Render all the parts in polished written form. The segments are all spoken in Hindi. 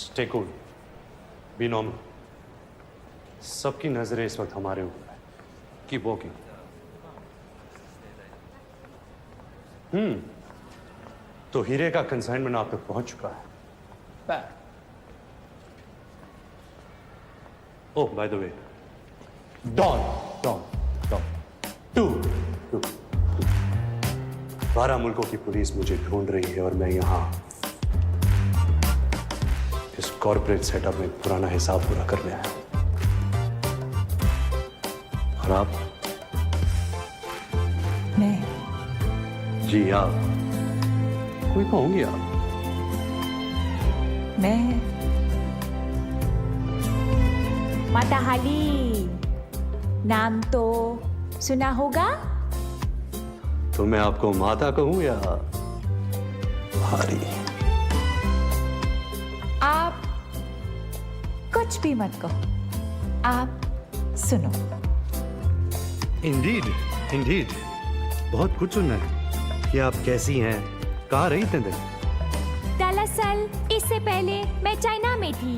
Stay cool. Be normal. सबकी नजरें इस वक्त हमारे ऊपर है. Keep walking. तो हीरे का कंसाइनमेंट आप तक पहुंच चुका है. Bad. Oh, by the way, Dawn. 12 मुल्कों की पुलिस मुझे ढूंढ रही है और मैं यहाँ इस कॉर्पोरेट सेटअप में पुराना हिसाब पूरा करने आया. और आप? मैं? जी आप. कोई तो होंगी आप. मैं माता हाली, नाम तो सुना होगा? तो मैं आपको माता कहूं या हारी? आप कुछ भी मत कहो, आप सुनो. इंडीड बहुत कुछ सुनना है कि आप कैसी हैं, कहाँ रही इतने दिन. दरअसल इससे पहले मैं चाइना में थी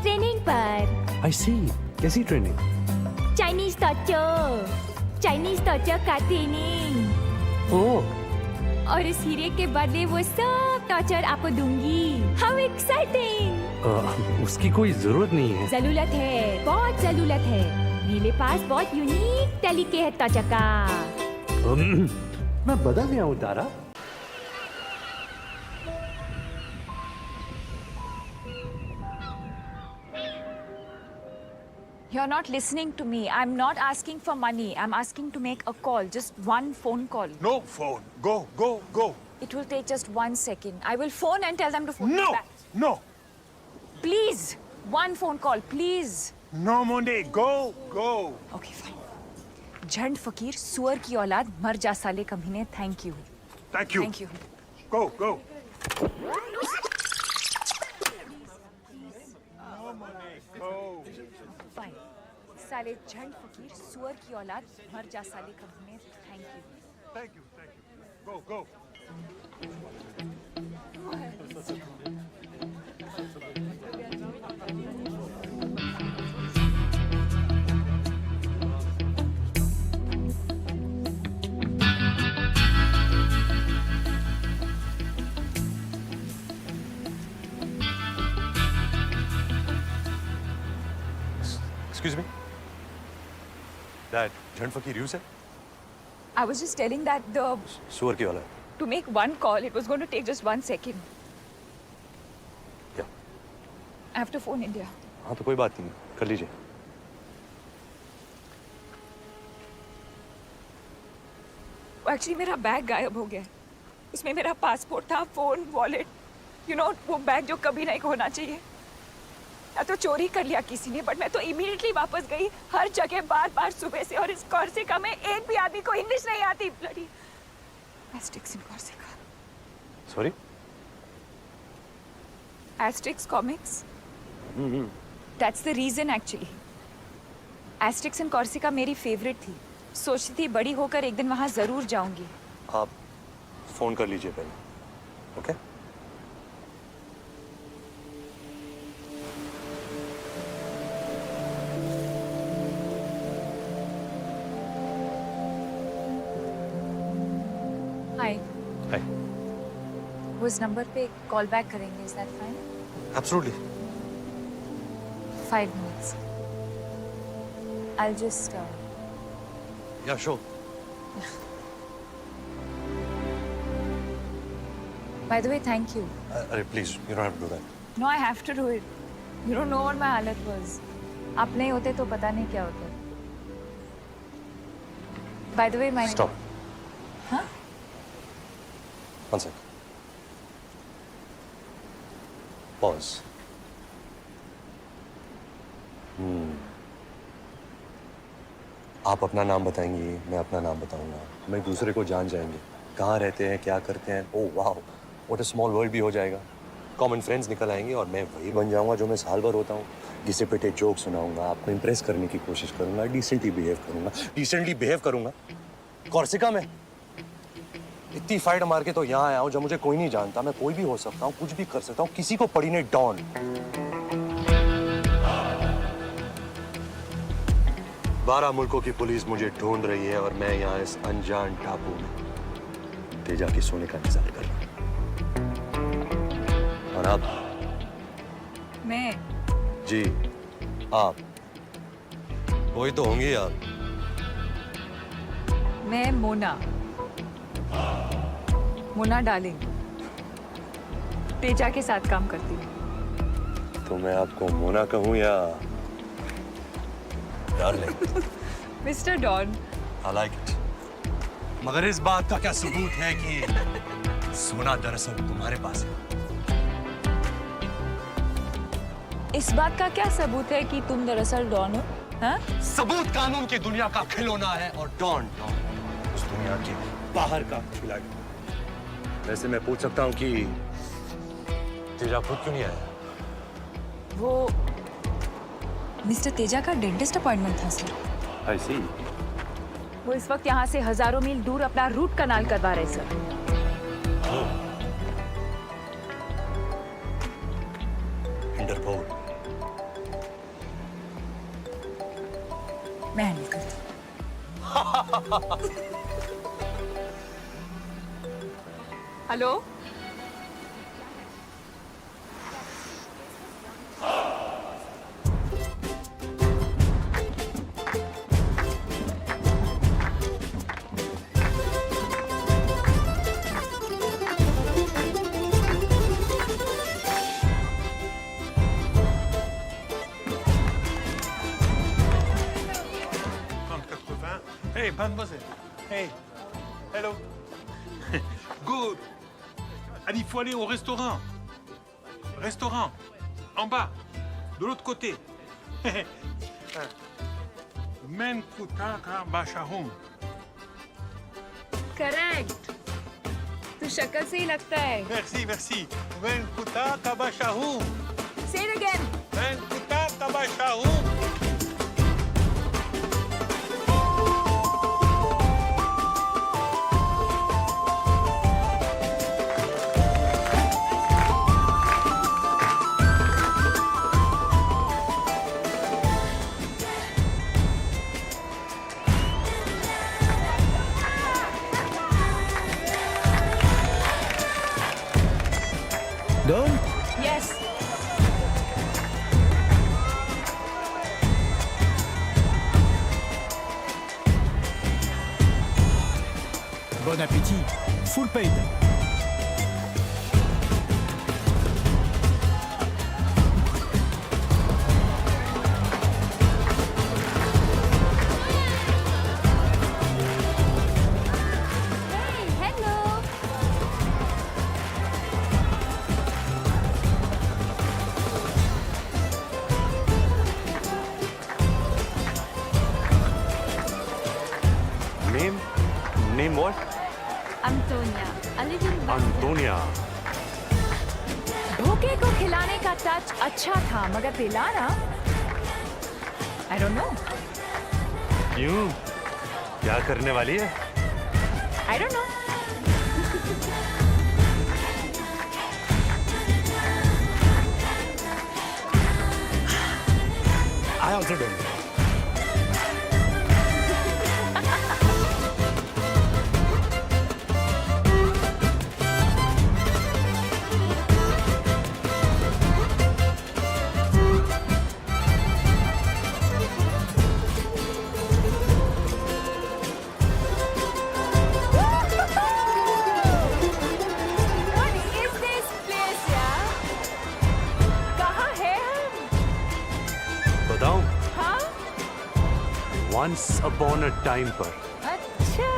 ट्रेनिंग पर. आई सी. कैसी ट्रेनिंग? चाइनीज टॉर्चर का ट्रेनिंग. ओह. और इस हीरे के बदले वो सब टॉर्चर आपको दूंगी. How exciting. उसकी कोई जरूरत नहीं है. जरूरत है, बहुत जरूरत है. मेरे पास बहुत यूनिक तरीके है टॉर्चर का. मैं बदल गया हूँ तारा. You're not listening to me. I'm not asking for money. I'm asking to make a call. Just one phone call. No phone. Go. It will take just 1 second. I will phone and tell them to phone me No. back. No. Please. One phone call, please. No, Monday. Go. Okay, fine. झंड फकीर सुअर की औलाद मर जा साले कमीने. Thank you. Thank you. Thank you. Go. Fine. साले झंड फकीर सुअर की औलाद मर जा साले कमीने. Thank you. Thank you. Go. Excuse me. That झंड फकीर you said? I was just telling that सुअर की औलाद. to make one call, it was going to take just 1 second. क्या? I have to phone India. हाँ तो कोई बात नहीं, कर लीजिए. एक्चुअली मेरा बैग गायब हो गया. उसमें मेरा पासपोर्ट था, फोन, वॉलेट. वो बैग जो कभी नहीं होना चाहिए. या तो चोरी कर लिया किसी ने, बट मैं तो इमीडिएटली वापस गई. हर जगह बार सुबह से. और इस कॉर्सिका में एक भी आदमी को इंग्लिश नहीं आती. Bloody Asterix in Corsica. Sorry? Asterix comics. That's the reason actually. Asterix in Corsica मेरी फेवरेट थी. सोचती थी बड़ी होकर एक दिन वहां जरूर जाऊंगी. आप फोन कर लीजिए पहले. ओके? हाय. वो इस नंबर पे कॉल बैक करेंगे. Is that fine? Absolutely. 5 minutes. I'll just Yeah, sure. by the way, thank you. अरे please, you don't have to do that. No, I have to do it. You don't know what my हालत was. आप नहीं होते तो पता नहीं क्या होता. By the way, my Stop. Huh? 1 sec. Pause. आप अपना नाम बताएंगी, मैं अपना नाम बताऊंगा. हम एक दूसरे को जान जाएंगे. कहाँ रहते हैं, क्या करते हैं. ओह वाह, व्हाट अ स्मॉल वर्ल्ड भी हो जाएगा. कॉमन फ्रेंड्स निकल आएंगे और मैं वही बन जाऊंगा जो मैं साल भर होता हूँ. घिसे पिटे जोक सुनाऊंगा, आपको इम्प्रेस करने की कोशिश करूंगा, डिसेंटली बिहेव करूंगा. कॉर्सिका में इतनी फाइट मार के तो यहाँ आया हूँ जब मुझे कोई नहीं जानता। मैं कोई भी हो सकता हूँ, कुछ भी कर सकता हूँ, किसी को पड़ी नहीं डॉन। 12 मुल्कों की पुलिस मुझे ढूंढ रही है और मैं यहाँ इस अनजान टापू में तेजा के सोने का इंतजार कर रहा हूँ। और आप? मैं जी आप कोई तो होंगी आप। मैं मोना डार्लिंग तेजा के साथ काम करती हूँ। तो मैं आपको मोना कहूँ या darling? Mister Don. I like it. मगर इस बात का क्या सबूत है कि सोना दरअसल तुम्हारे पास है? इस बात का क्या सबूत है कि तुम दरअसल डॉन हो? हाँ? सबूत कानून की दुनिया का खिलौना है और डॉन उस दुनिया के बाहर का खिलाड़ी। वैसे मैं पूछ सकता हूँ कि तेजा खुद क्यों नहीं आया? वो मिस्टर तेजा का डेंटिस्ट अपॉइंटमेंट था सर। I see. वो इस वक्त यहाँ से हजारों मील दूर अपना रूट कनाल करवा रहे सर। इंटरपोल। मैं हैंडल करती हूँ। Hello Hey, mademoiselle. Hey. Hello. Good. Allez, il faut aller au restaurant. Restaurant. En bas. De l'autre côté. Men kutaka bashahum. Correct. तू शक्ल से ही लगता है। Merci, merci. Men kutaka bashahum. Say it again. Men kutaka bashahum. Done? Yes. Bon appétit. Full paid. Hello. Name what? Antonia. A little Antonia. धोखे को खिलाने का टच अच्छा था मगर पिलाना I don't know. क्यों? क्या करने वाली है? I don't know. I also don't know. What is this place यार? कहाँ है हम? बताऊं? हाँ? Once upon a time पर अच्छा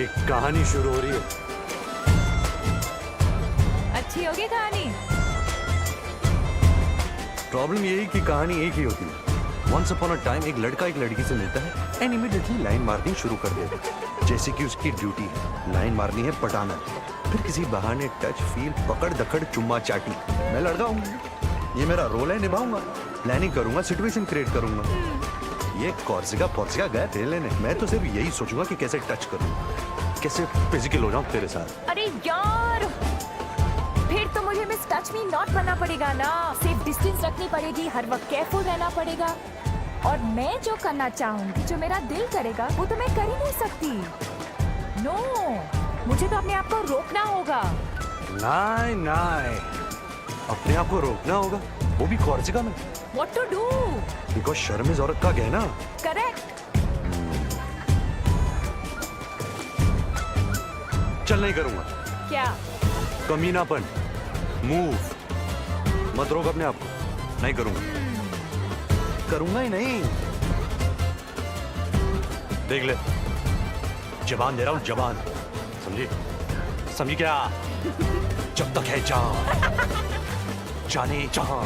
एक कहानी शुरू हो रही है। अच्छी होगी कहानी। प्रॉब्लम यही कि कहानी एक ही होती है। Once upon a time एक लड़का एक लड़की से मिलता है एंड इमीडिएटली लाइन मारनी शुरू कर देता है, जैसे कि उसकी ड्यूटी है। लाइन मारनी है, पटाना है। फिर किसी बहाने टच, फील, पकड़ दखड़, चुम्मा चाटी। मैं लड़का हूँ, ये मेरा रोल है, निभाऊंगा। प्लानिंग करूंगा, सिचुएशन क्रिएट करूंगा। ये कॉर्सिका गए थे लेने, मैं तो सिर्फ यही सोचूंगा कि कैसे टच करूं। कैसे फिजिकल हो जाऊं तेरे साथ? अरे यार, फिर तो मुझे मिस टच मी नॉट बनना पड़ेगा ना। सेफ डिस्टेंस रखनी पड़ेगी, हर वक्त केयरफुल रहना पड़ेगा। और मैं जो करना चाहूंगी, जो मेरा दिल करेगा, वो तो मैं कर ही नहीं सकती। नो, मुझे तो अपने आप को रोकना होगा। नहीं नहीं, अपने आप को रोकना होगा, वो भी कॉर्सिका में। What to do? बिकॉज शर्म इज औरत का गहना। Correct. चल नहीं करूंगा। क्या? कमीनापन, मूव मत रोक अपने आप को। नहीं करूंगा, करूंगा ही नहीं। देख ले, जबान दे रहा हूं, जबान, समझी? समझी क्या? जब तक है जान, जाने जहां।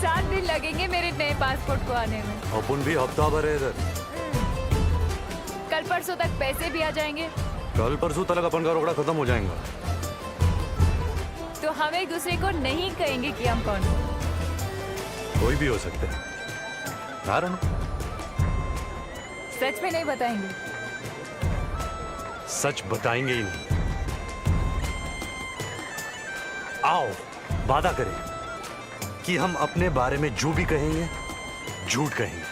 7 दिन लगेंगे मेरे नए पासपोर्ट को आने में। अपन भी हफ्ता भर है इधर। कल परसों तक पैसे भी आ जाएंगे। कल परसों तक अपन का रोकड़ा खत्म हो जाएगा। तो हम एक दूसरे को नहीं कहेंगे कि हम कौन हैं। कोई भी हो सकते हैं। कारण सच में नहीं बताएंगे। सच बताएंगे ही नहीं। आओ वादा करें कि हम अपने बारे में जो भी कहेंगे, झूठ कहेंगे।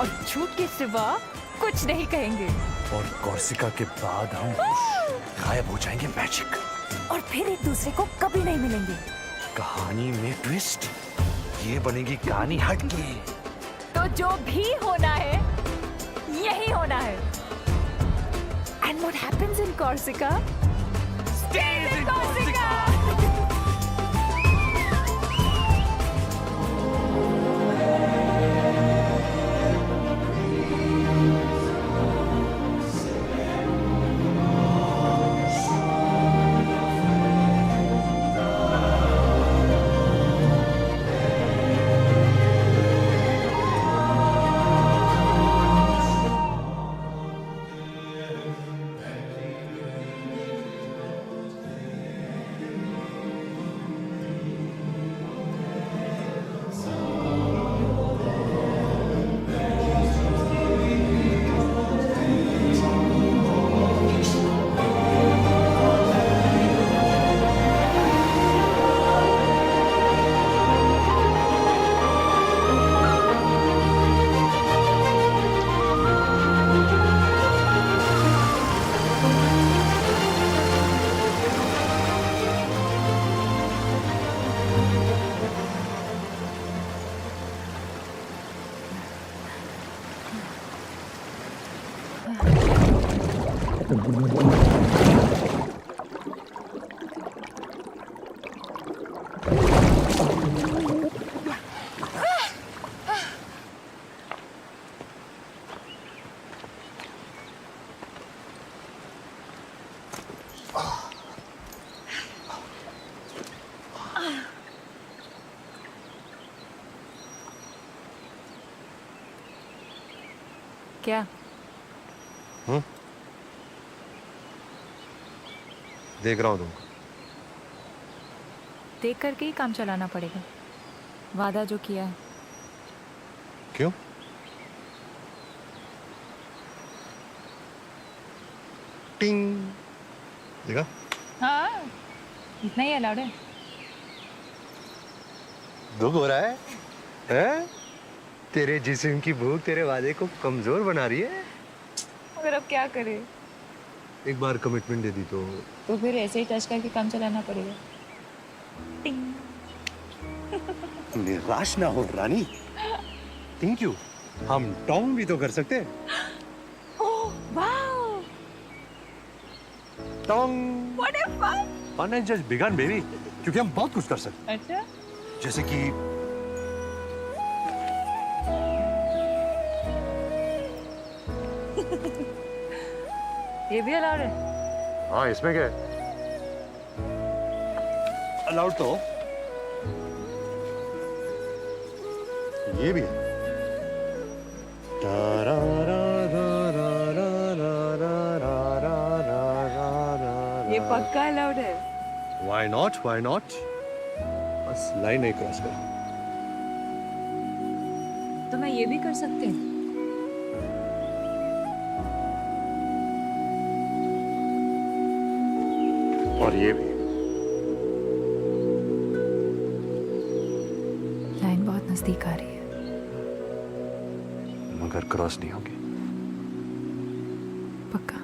और झूठ के सिवा कुछ नहीं कहेंगे। और कॉर्सिका के बाद हम गायब हो जाएंगे, मैजिक। और फिर एक दूसरे को कभी नहीं मिलेंगे। कहानी में ट्विस्ट, ये बनेगी कहानी हटके। तो जो भी होना है, यही होना है। And what happens in Corsica stays in Corsica. क्या? देख रहा हूं तुमको। देख करके ही काम चलाना पड़ेगा। वादा जो किया है। क्यों? टिंग, देखा? हाँ, इतना ही अलाउड है। दुख हो रहा है? हैं? तेरे जिस्म की भूख तेरे वादे को कमजोर बना रही है। मगर अब क्या करे? एक बार कमिटमेंट दे दी तो फिर ऐसे ही टच करके काम चलाना पड़ेगा। निराश ना हो रानी। Thank you. हम टॉन्ग भी तो कर सकते हैं। ओह वाओ, टॉन्ग। What a fun. Fun has just begun baby, क्योंकि हम बहुत कुछ कर सकते हैं। अच्छा, जैसे कि ये भी अलाउड है? हाँ, इसमें क्या है? अलाउड तो ये भी है। ये पक्का अलाउड है। Why not? Why not? बस लाइन नहीं क्रॉस कर। तो मैं ये भी कर सकती हूँ। और ये भी। लाइन बहुत नजदीक आ रही है। मगर क्रॉस नहीं होगी। पक्का?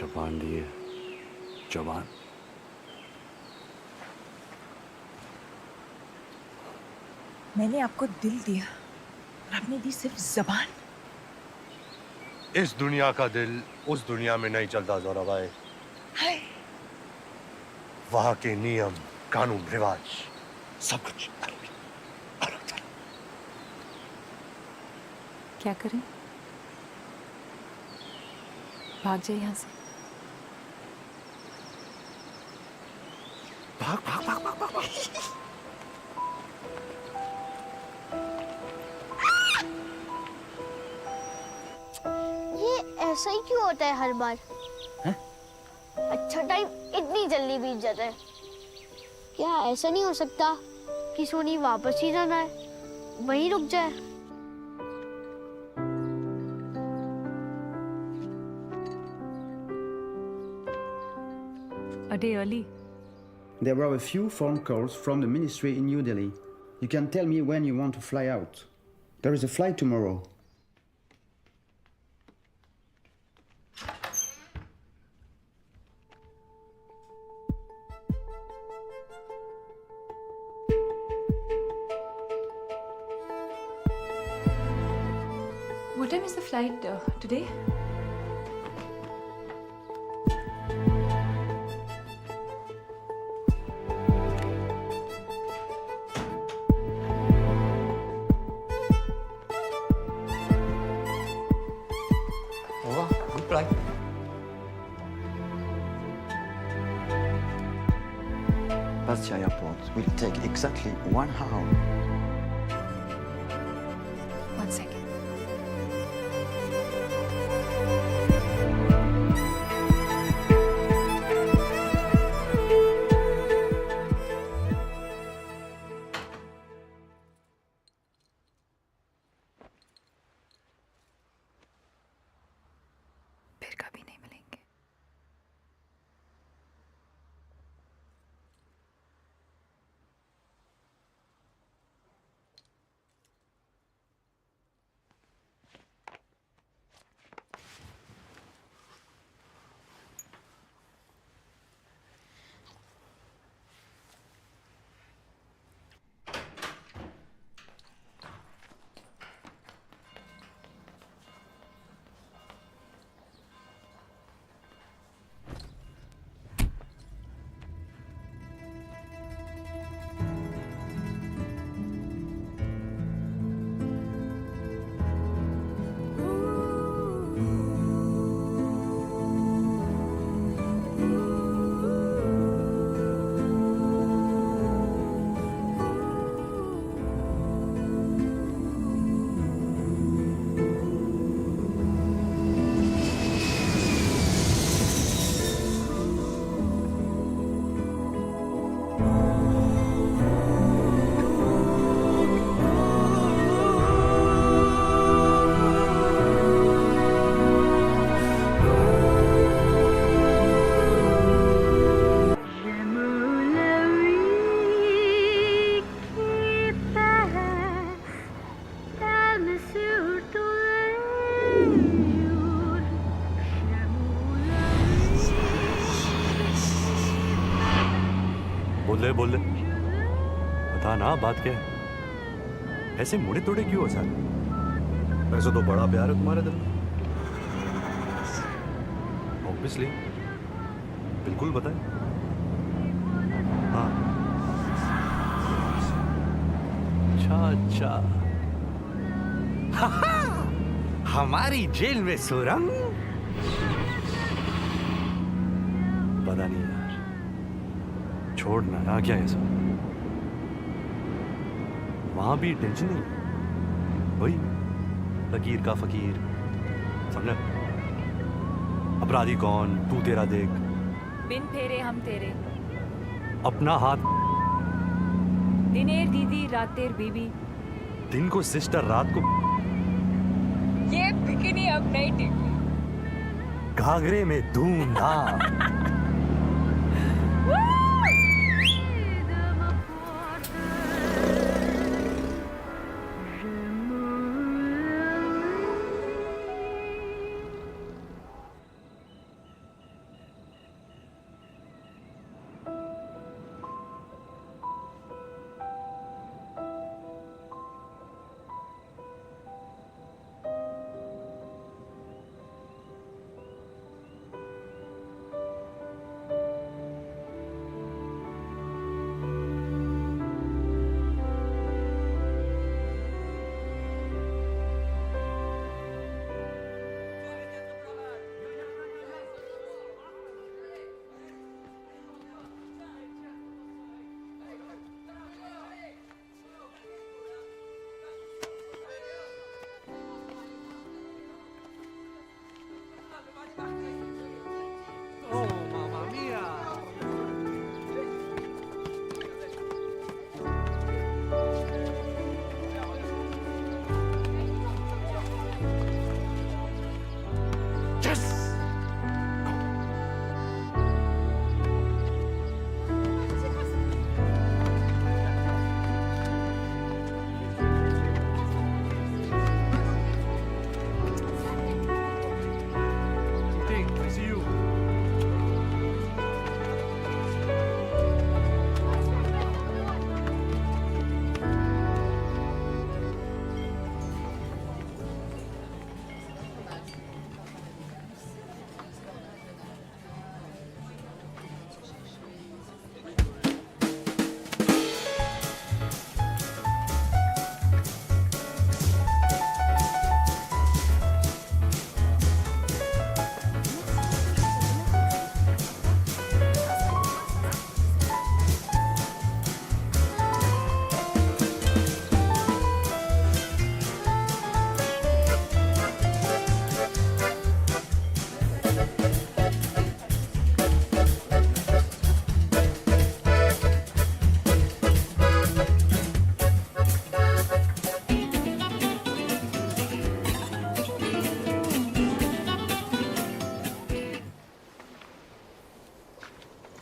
जबान दी है, जबान। मैंने आपको दिल दिया और आपने दी सिर्फ जबान। इस दुनिया का दिल उस दुनिया में नहीं चलता जोरा भाई। हाय, वहां के नियम, कानून, रिवाज, सब कुछ अलग था। क्या करें? भाग जाए यहाँ से। भाग भाग भाग भाग भाग, भाग। ये ऐसा ही क्यों होता है हर बार? हैं? अच्छा टाइम इतनी जल्दी बीत जाता है। क्या ऐसा नहीं हो सकता कि सोनी वापस ही जाना है, वहीं रुक जाए? A day early. There were a few phone calls from the ministry in New Delhi. You can tell me when you want to fly out. There is a flight tomorrow. What time is the flight today? Wow, good flight. Bastia Airport will take exactly 1 hour. 1 second. फिर कभी नहीं मिलेंगे। बोल ले बता ना, बात क्या है? ऐसे मुड़े तोड़े क्यों हो सारे? वैसे तो बड़ा प्यार है तुम्हारे दिल में। ऑब्वियसली, बिल्कुल बताए। हाँ, अच्छा हमारी जेल में सुरंग? पता नहीं यार, छोड़ना ना, क्या है सब? वहां भी टेंशन नहीं, वही फकीर का फकीर, समझे? अपराधी कौन, तू तेरा देख, बिन फेरे हम तेरे, अपना हाथ, दिनेर दीदी रातेर बीबी। दिन को सिस्टर, रात को ये बिकिनी अब नहीं टिकी। घाघरे में धूमधाम।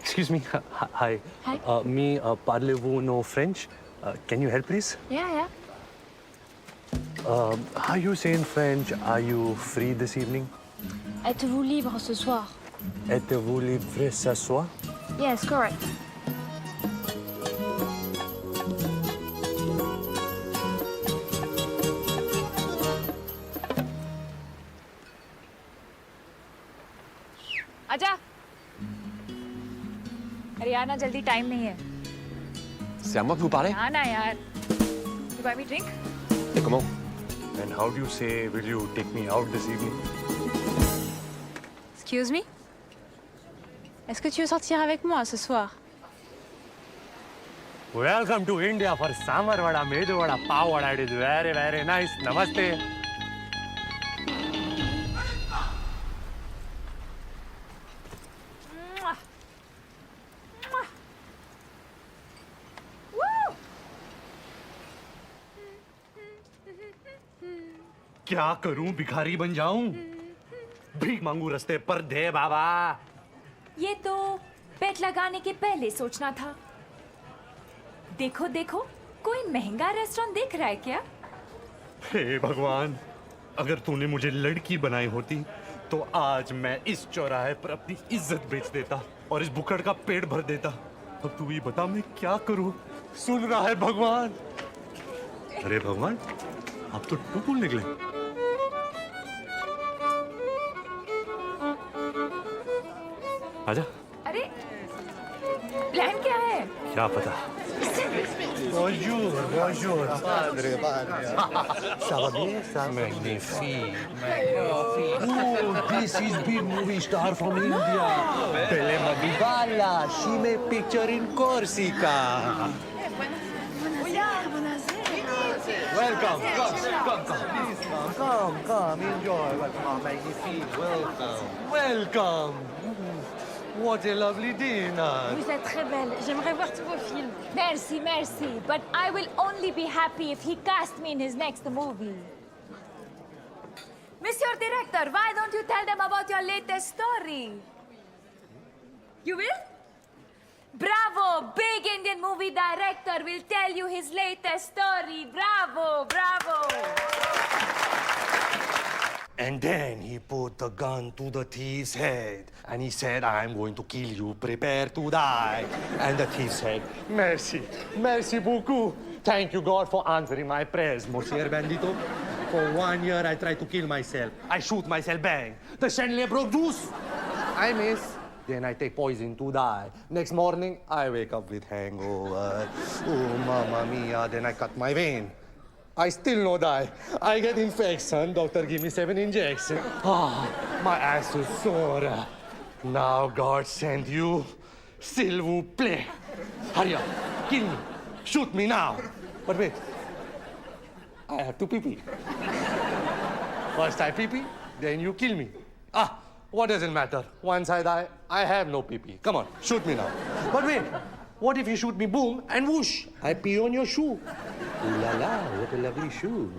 Excuse me. Hi. Hi. Me, parlez-vous no French? Can you help, please? Yeah. How you say in French, are you free this evening? Êtes-vous libre ce soir? Êtes-vous libre ce soir? Yes, correct. आजा। अरे यार ना जल्दी टाइम नहीं है। C'est à moi que vous parlez? हाँ ना यार। You buy me drink? Et comment? And how do you say, will you take me out this evening? Excuse me? Est-ce que tu veux sortir avec moi ce soir? Welcome to India for Samar Vada, Medu Vada, Pav Vada. It is very, very nice. Namaste. क्या करूं, भिखारी बन जाऊं? भीख मांगू रस्ते पर, दे बाबा। ये तो बेट लगाने के पहले सोचना था। देखो देखो, कोई महंगा रेस्टोरेंट देख रहा है क्या? हे भगवान, अगर तूने मुझे लड़की बनाई होती तो आज मैं इस चौराहे पर अपनी इज्जत बेच देता और इस बुकड़ का पेट भर देता। अब तू ही बता मैं क्या करूं? सुन रहा है भगवान? अरे भगवान, आप तो टुकुल निकले। आजा। अरे प्लान क्या है? क्या पता। Bonjour, bonjour. Padre, padre. Ça va bien, ça? Magnifique. Oh, this is big movie star from India. Pele Madhubala. She made picture in Corsica. Welcome. Come. Enjoy. Welcome. Magnifique. Welcome. What a lovely dinner. Vous êtes très belle. J'aimerais voir tous vos films. Merci. But I will only be happy if he cast me in his next movie. Monsieur Director, why don't you tell them about your latest story? You will? Bravo! Big Indian movie director will tell you his latest story. Bravo! Bravo! And then he put the gun to the thief's head and he said, I'm going to kill you, prepare to die. And the thief said, Merci, merci beaucoup. Thank you, God, for answering my prayers, Monsieur Bandito. For 1 year, I tried to kill myself. I shoot myself, bang. The chandelier broke loose. I miss. Then I take poison to die. Next morning, I wake up with hangover. Oh, mamma mia. Then I cut my vein. I still no die. I get infection. Doctor give me 7 injections. Ah, my ass is sore. Now God sent you. S'il vous plaît. Hurry up. Kill me. Shoot me now. But wait. I have to pee-pee. First I pee-pee, then you kill me. Ah, what does it matter? Once I die, I have no pee-pee. Come on, shoot me now. But wait, what if you shoot me boom and whoosh? I pee on your shoe. Ooh la la, what a lovely shoe.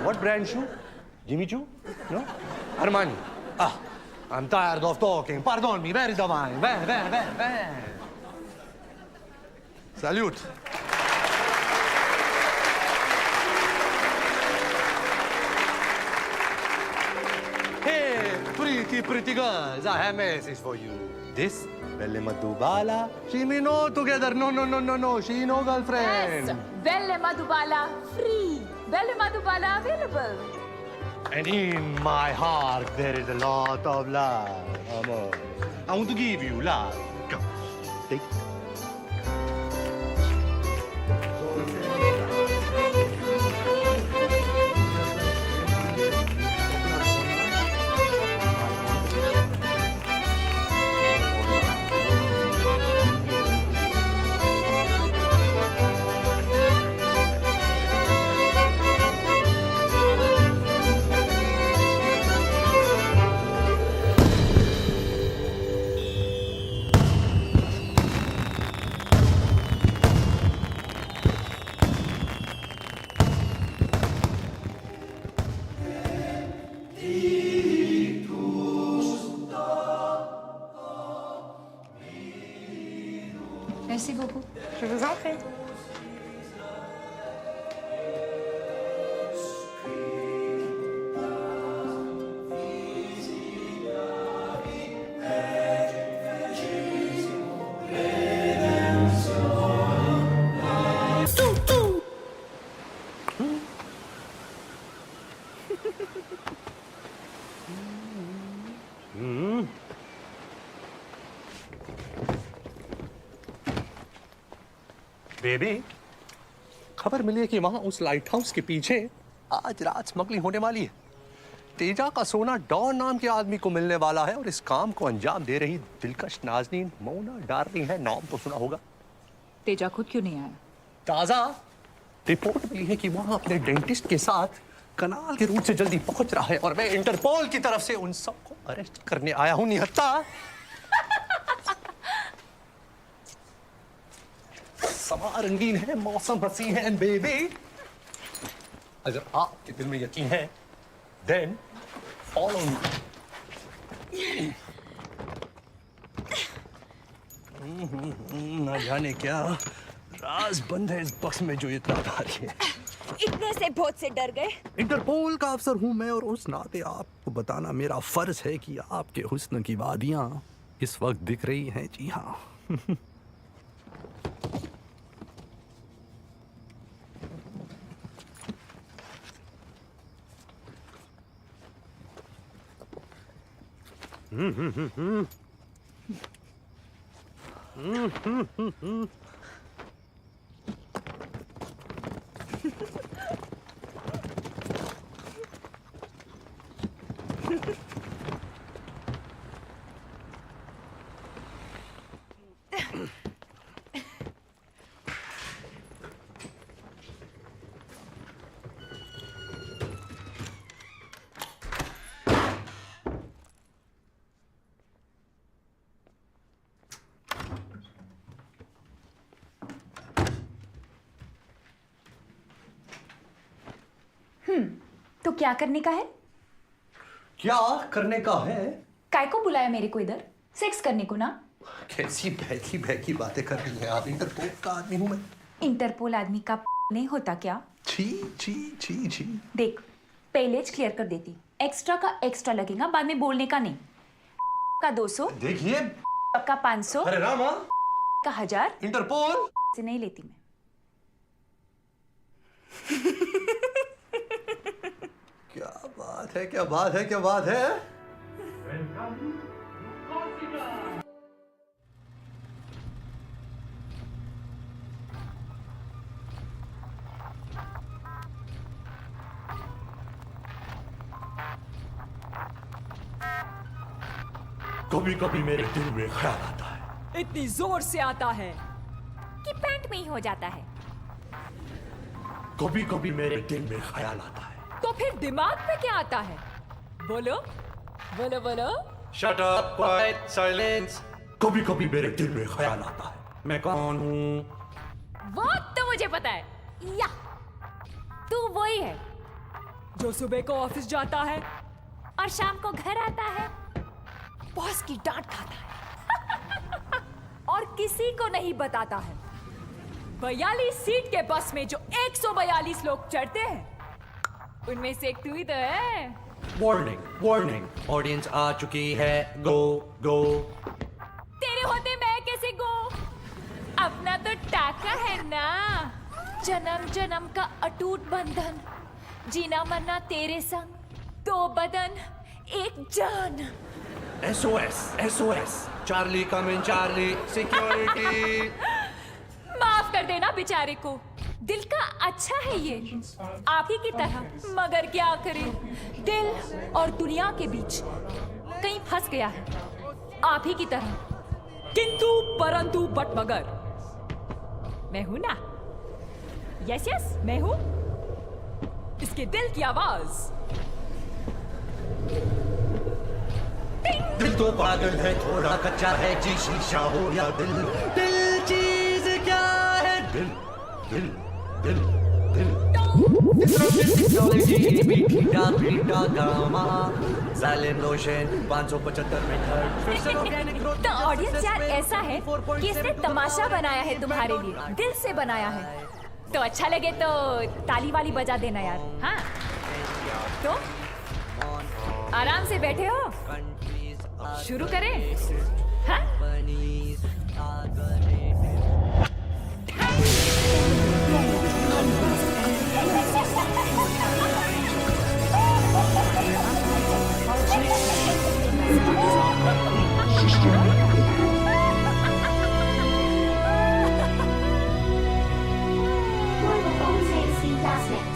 What brand shoe? Jimmy Choo? No? Armani. Ah, I'm tired of talking. Pardon me, where is the wine? Where? Salute. Hey, pretty girls, I have a message for you. This, Belle Madhubala, she me no together. No, she no girlfriend. Yes, Belle Madhubala free. Belle Madhubala available. And in my heart, there is a lot of love, amor. I want to give you love. Come, take. Merci beaucoup. Je vous en prie. Baby, खबर मिली है कि वहां उस लाइट हाउस के पीछे आज रात स्मगलिंग होने वाली है। तेजा का सोना डॉन नाम के आदमी को मिलने वाला है और इस काम को अंजाम दे रही दिलकश नाज़नीन मोना डार्लिंग है। नाम तो सुना होगा। तेजा खुद क्यों नहीं आया? ताजा रिपोर्ट मिली है कि वहां अपने डेंटिस्ट के साथ कनाल के रूट से जल्दी पहुंच रहा है और मैं इंटरपोल की तरफ से उन सबको अरेस्ट करने आया हूं। निहत्ता, समा रंगीन है, मौसम हसी है एंड बेबी, अगर आपके दिल में यकीन है देन फॉलो मी। ना जाने क्या राज बंद है इस बक्स में जो इतना भारी है। इतने से बहुत से डर गए। इंटरपोल का अफसर हूं मैं और उस नाते आपको बताना मेरा फर्ज है कि आपके हुस्न की वादियां इस वक्त दिख रही हैं। जी हाँ। तो क्या करने का है? क्या करने का है? काय को बुलाया मेरे को इधर? सेक्स करने को ना? कैसी बहकी बहकी बातें कर रही है आप? इंटरपोल का आदमी हूं मैं। इंटरपोल आदमी का नहीं होता क्या? छी छी छी छी। देख, पहले क्लियर कर देती, एक्स्ट्रा का एक्स्ट्रा लगेगा, बाद में बोलने का नहीं। का 200, देखिए का 500, अरे रामा, का 1000 इंटरपोल से नहीं लेती मैं। क्या बात है, क्या बात है, क्या बात है। कभी कभी मेरे दिल में ख्याल आता है। इतनी जोर से आता है कि पैंट में ही हो जाता है। कभी कभी मेरे दिल में ख्याल आता है। तो फिर दिमाग में क्या आता है? बोलो बोलो बोलो। Shut up, quiet, silence. कभी कभी मेरे दिल में ख्याल आता है, मैं कौन हूँ? वो तो मुझे पता है, या तू वही है जो सुबह को ऑफिस जाता है और शाम को घर आता है, बॉस की डांट खाता है और किसी को नहीं बताता है। 42 सीट के बस में जो 142 लोग चढ़ते हैं, उनमें से एक तू ही तो है। वार्निंग, वार्निंग, ऑडियंस आ चुकी है। गो गो। तेरे होते मैं कैसे गो? अपना तो टाका है ना, जन्म जन्म का अटूट बंधन, जीना मरना तेरे संग, 2 बदन 1 जान। SOS, SOS, चार्ली कम इन, चार्ली सिक्योरिटी। माफ कर देना बेचारे को, दिल का अच्छा है ये, आप ही की तरह, मगर क्या करे, दिल और दुनिया के बीच कहीं फंस गया है, आप ही की तरह। किंतु परंतु बट मगर मैं हूं ना, यस यस मैं हूं, इसके दिल की आवाज। दिल तो पागल है, थोड़ा कच्चा है, जी शीशा हो या दिल। दिल चीज क्या है? दिल दिल दिल दिल। Technology beta beta gamma, silent lotion 575 metre. तो ऑडियंस यार ऐसा है कि इसने तमाशा बनाया है तुम्हारे लिए, दिल से बनाया है, तो अच्छा लगे तो ताली वाली बजा देना यार। हाँ तो आराम से बैठे हो, शुरू करें? हाँ?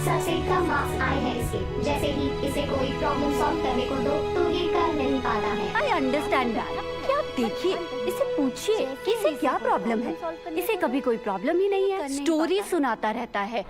सबसे कम मार्क्स आए हैं इसके। जैसे ही इसे कोई प्रॉब्लम सॉल्व करने को दो तो ये कर नहीं पाता है। I understand that. कि आप देखिए, इसे पूछिए कि इसे क्या प्रॉब्लम है। इसे कभी कोई प्रॉब्लम ही नहीं है, स्टोरी सुनाता रहता है।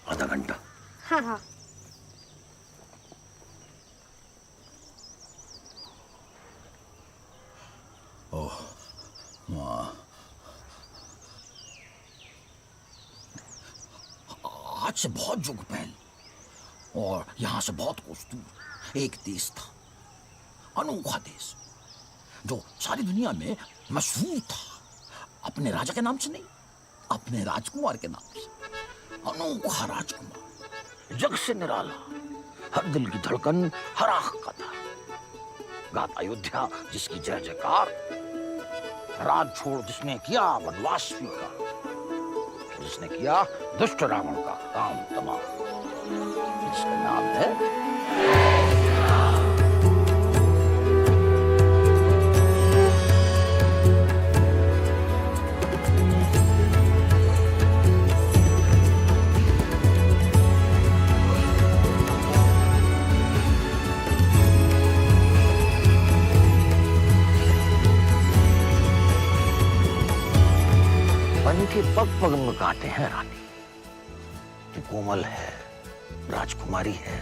आधा घंटा। हाँ हाँ। ओह वाह, आज से बहुत जुग पहले और यहाँ से बहुत कुछ दूर एक देश था, अनोखा देश, जो सारी दुनिया में मशहूर था, अपने राजा के नाम से नहीं, अपने राजकुमार के नाम से। अनोखा राजकुमार, जग से निराला, हर दिल की धड़कन, हर आंख का तारा। गात अयोध्या जिसकी जय जयकार, राज छोड़ जिसने किया वनवास स्वीकार, जिसने किया दुष्ट रावण का काम तमाम, जिसका नाम है के पग पग में काटे हैं रानी। तू कोमल है, राजकुमारी है,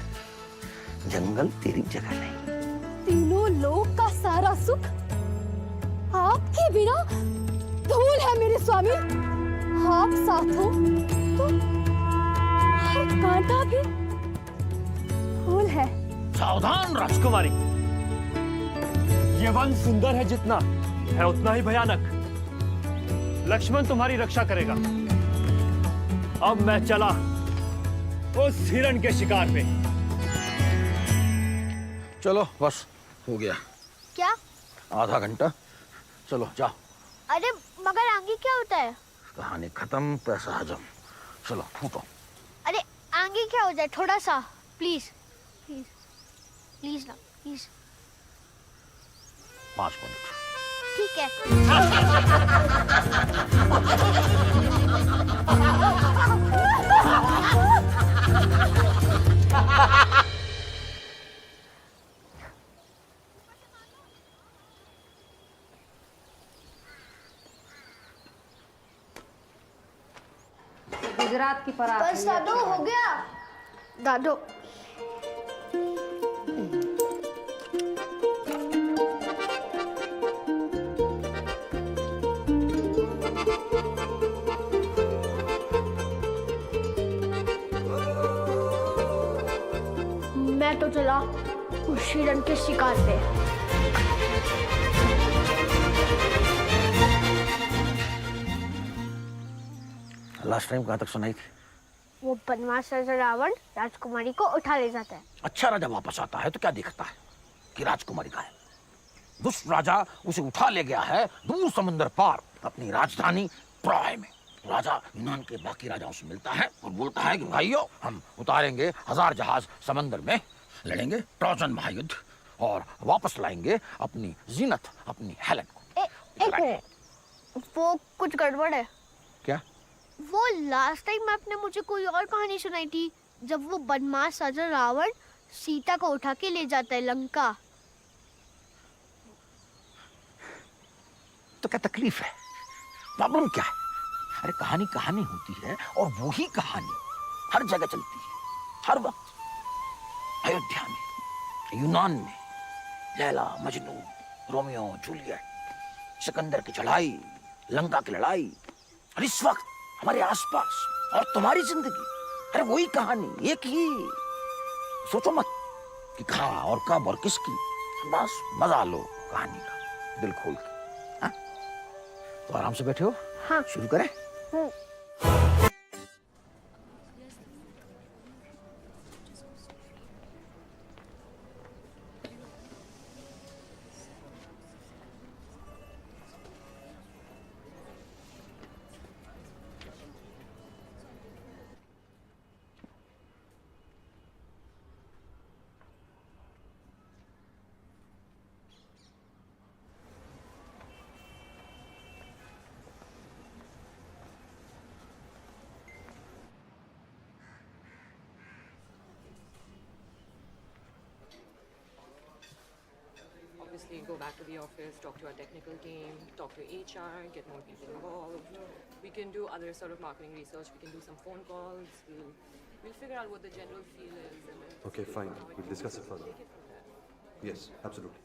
जंगल तेरी जगह नहीं। तीनों लोक का सारा सुख आपके बिना धूल है मेरे स्वामी। आप साथ हो तो हर कांटा भी फूल है। सावधान राजकुमारी, ये वन सुंदर है जितना है उतना ही भयानक। लक्ष्मण तुम्हारी रक्षा करेगा। अब मैं चला उस हिरण के शिकार पे। चलो बस हो गया। क्या? आधा घंटा। चलो जाओ। अरे मगर आंगी क्या होता है? कहानी खत्म, पैसा हजम। चलो फूटो। अरे आंगी क्या होता है? थोड़ा सा प्लीज प्लीज प्लीज ना प्लीज। 5 मिनट। ठीक है। गुजरात की परात। बस दादू हो गया। दादू मैं तो चला उस हिरण के शिकार पे। लास्ट टाइम कहाँ तक सुनाई थी? वो बनवास राजा रावण राजकुमारी को उठा ले जाता है। अच्छा राजा वापस आता है तो क्या देखता है कि राजकुमारी का है। दुष्ट राजा उसे उठा ले गया है दूर समुद्र पार अपनी राजधानी प्राय में। राजा यूनान के बाकी राजाओं से मिलता है और बोलता है कि भाइयों, हम उतारेंगे 1000 जहाज समंदर में, लड़ेंगे ट्रोजन महायुद्ध और वापस लाएंगे अपनी जीनत, अपनी हेलेन को। एक मिनट, वो कुछ गड़बड़ है। क्या? वो लास्ट टाइम आपने मुझे कोई और कहानी सुनाई थी, जब वो बदमाश राजा रावण सीता को उठा के ले जाता है लंका। तो क्या तकलीफ है? प्रॉब्लम क्या है? अरे कहानी कहानी होती है और वही कहानी हर जगह चलती है, हर वक्त। अयोध्या में, यूनान में, लैला मजनू, रोमियो जूलियट, सिकंदर की चढ़ाई, लंका की लड़ाई, और इस वक्त हमारे आसपास और तुम्हारी जिंदगी, अरे वही कहानी, एक ही। सोचो मत कि कहाँ और कब और किसकी, बस मजा लो कहानी का दिल खोल के। हाँ? तो आराम से बैठे हो? हाँ। शुरू करें? Obviously, go back to the office, talk to our technical team, talk to HR, get more people involved. We can do other sort of marketing research. We can do some phone calls. We'll figure out what the general feel is. And then Okay, fine. We'll discuss it further. take it from there. Yes, absolutely.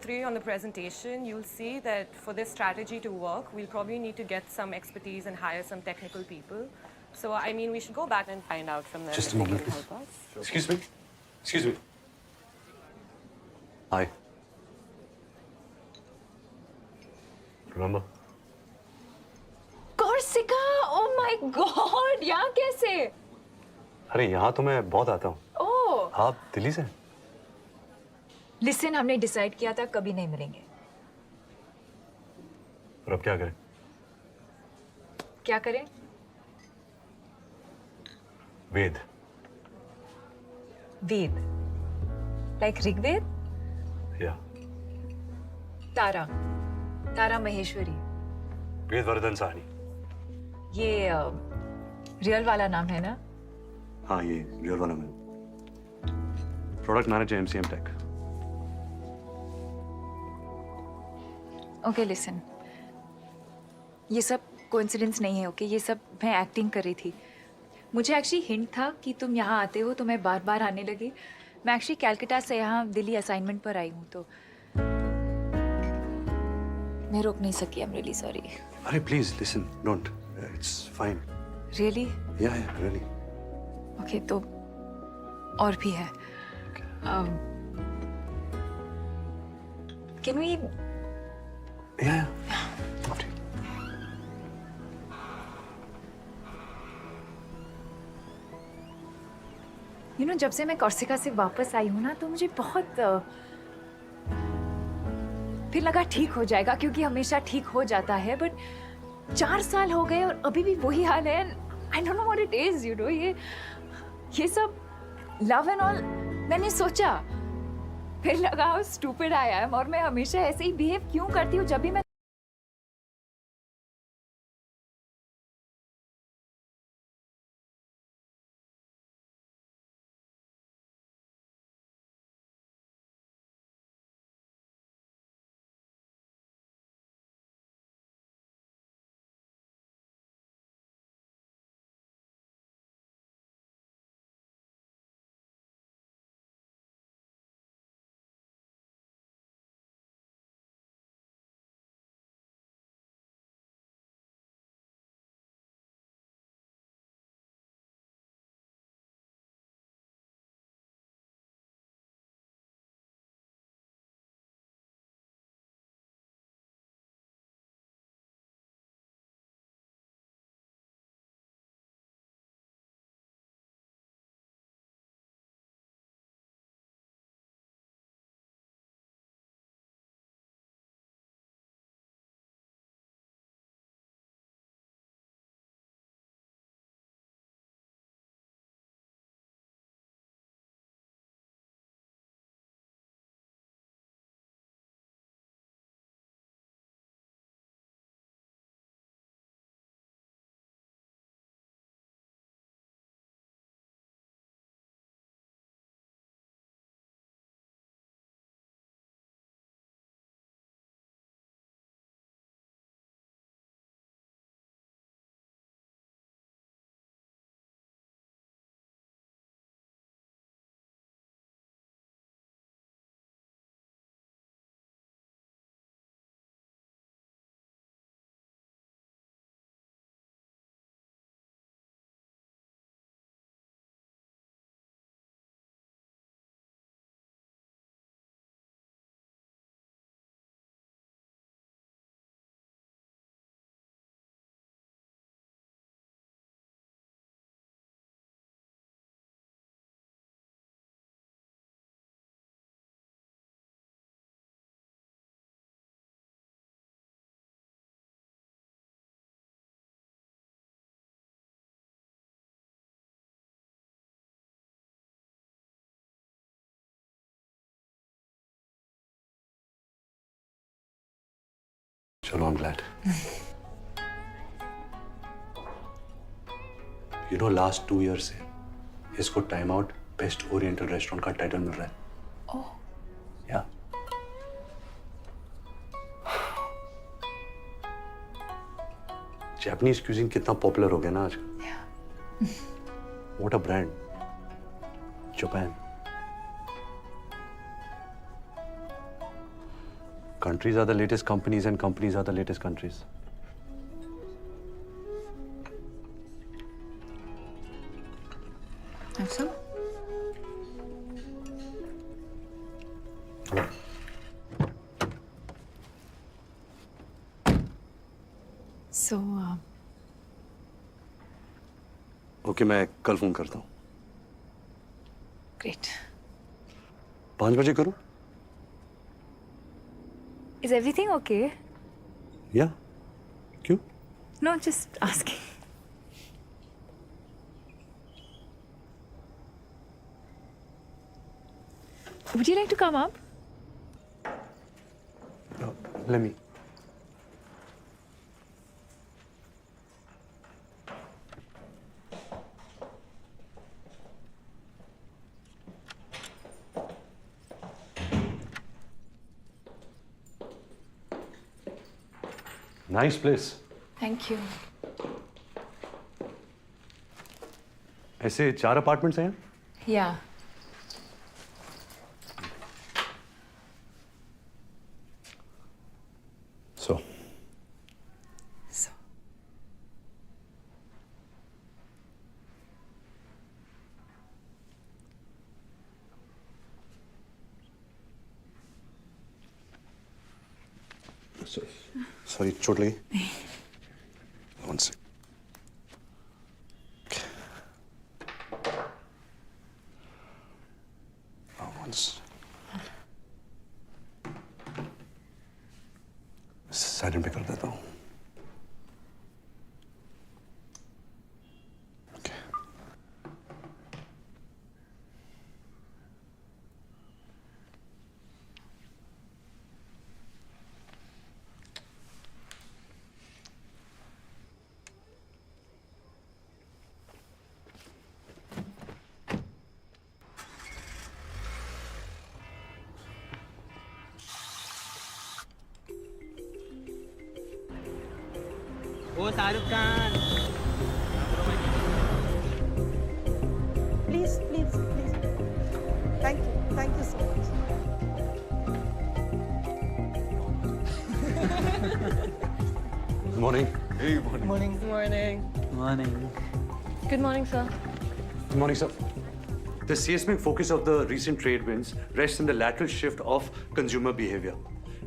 3 on the presentation, you'll see that for this strategy to work, we'll probably need to get some expertise and hire some technical people. So, I mean, we should go back and find out from them Just if a they moment, can please. help us. Excuse me. Excuse me. Hi. Remember? Corsica, oh my God, यहाँ कैसे? अरे यहाँ तो मैं बहुत आता हूँ। ओह, आप दिल्ली से? लिसन, हमने डिसाइड किया था कभी नहीं मिलेंगे। और अब क्या करें? क्या करें? वेद। वेद, लाइक ऋग्वेद? या। तारा, तारा महेश्वरी। वेद वर्धन साहनी। ये रियल वाला नाम है ना? हाँ, ये रियल वाला मैं। Product manager MCM tech. Okay listen, ये सब कोइंसिडेंस नहीं है, ओके? ये सब मैं एक्टिंग कर रही थी। मुझे एक्चुअली हिंट था कि तुम यहाँ आते हो तो मैं बार बार आने लगी। मैं एक्चुअली कैलकाटा से यहाँ दिल्ली असाइनमेंट पर आई हूँ, तो मैं रोक नहीं सकी। I am really sorry. अरे please listen, don't, it's fine. Really? Yeah really. Okay, तो और भी है। Can we? Yeah you know, जब से मैं कॉर्सिका से वापस आई हूँ ना, तो मुझे बहुत फिर लगा ठीक हो जाएगा, क्योंकि हमेशा ठीक हो जाता है। बट 4 साल हो गए और अभी भी वही हाल है। I don't know what it is, you know. ये सब लव एंड ऑल मैंने सोचा, फिर लगा हाउ स्टूपिड आई एम, और मैं हमेशा ऐसे ही बिहेव क्यों करती हूँ जब भी मैं चलो, I'm glad. You know, last 2 years से इसको time out best oriental restaurant का टाइटल मिल रहा है। ओह, या जापानीज क्यूजिन कितना पॉपुलर हो गया ना आजकल। What a brand, Japan. Countries are the latest companies and companies are the latest countries. Have some? So, okay, मैं कल फोन करता हूँ। great. 5 बजे करूँ? Is everything okay? या क्यों? No, just asking. Would you like to come up? Let me. Nice place. Thank you. ऐसे 4 अपार्टमेंट्स हैं? Yeah. So. Sorry, चोट लगी? One sec. साइलेंट पे कर देता हूँ। ओ Shahrukh Khan Please, please, please. Thank you so much. Good morning. Hey, morning. morning morning Morning. Good morning, sir. Good morning, sir. The seismic focus of the recent trade winds rests in the lateral shift of consumer behavior,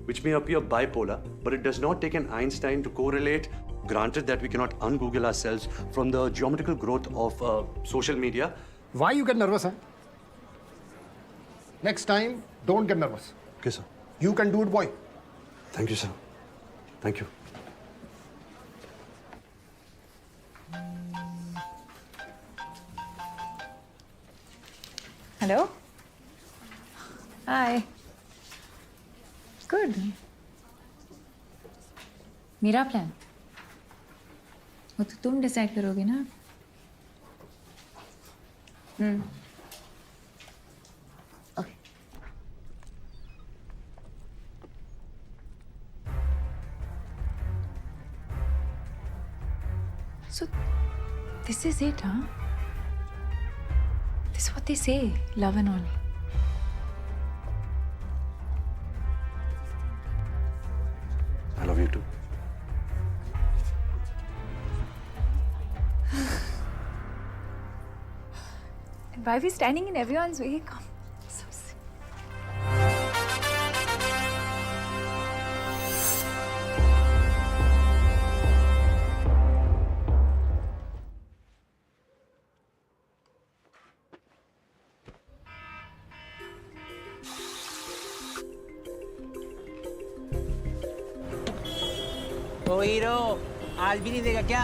which may appear bipolar, but it does not take an Einstein to correlate. Granted that we cannot un-Google ourselves from the geometrical growth of social media. Why you get nervous, huh? Next time, don't get nervous. Okay, sir. You can do it, boy. Thank you, sir. Thank you. Hello? Hi. Good. मेरा प्लान वो तो तुम डिसाइड करोगे ना। Okay. So, this is it, huh? This is what they say, love and all. I love you too. And why are we standing in everyone's way? Come. So sick. O hero आज भी नहीं देगा क्या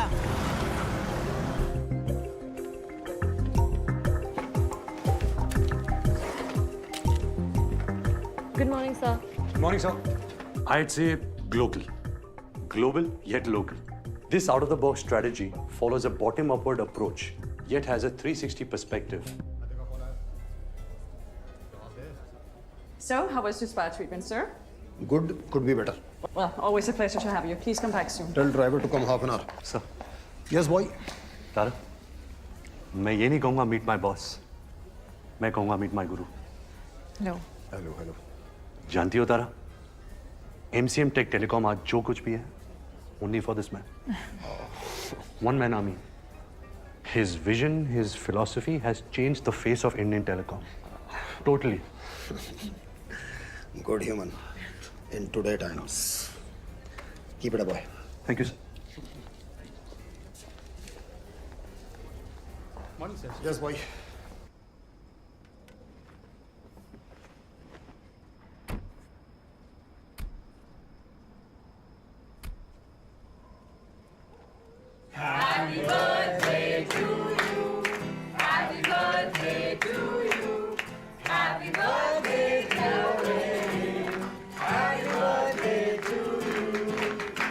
Good morning, sir. Morning, sir. I'd say global. Global, yet local. This out-of-the-box strategy follows a bottom-upward approach, yet has a 360 perspective. So, how was your spa treatment, sir? Good, could be better. Well, always a pleasure to have you. Please come back soon. Tell driver to come half an hour. Sir. Yes, boy. तारा, मैं ये नहीं कहूँगा meet my boss. मैं कहूँगा meet my guru. Hello. Hello, hello. जानती हो तारा, MCM Tech Telecom आज जो कुछ भी है, only for this man. One man army. His vision, his philosophy has changed the face of Indian telecom. Totally. Good human in today times. Keep it up, boy. Thank you, sir. Morning, sir. Yes, boy.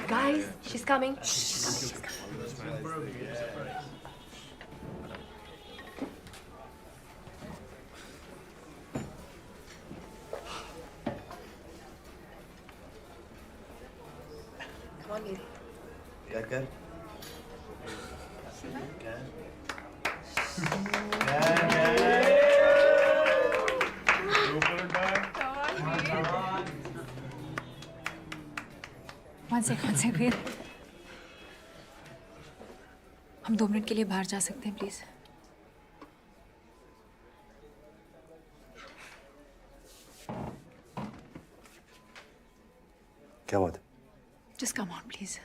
Guys, she's coming. Come on, Miri. Good. One sec, wait. हम 2 मिनट के लिए बाहर जा सकते हैं प्लीज? क्या बात है? Just come on, please.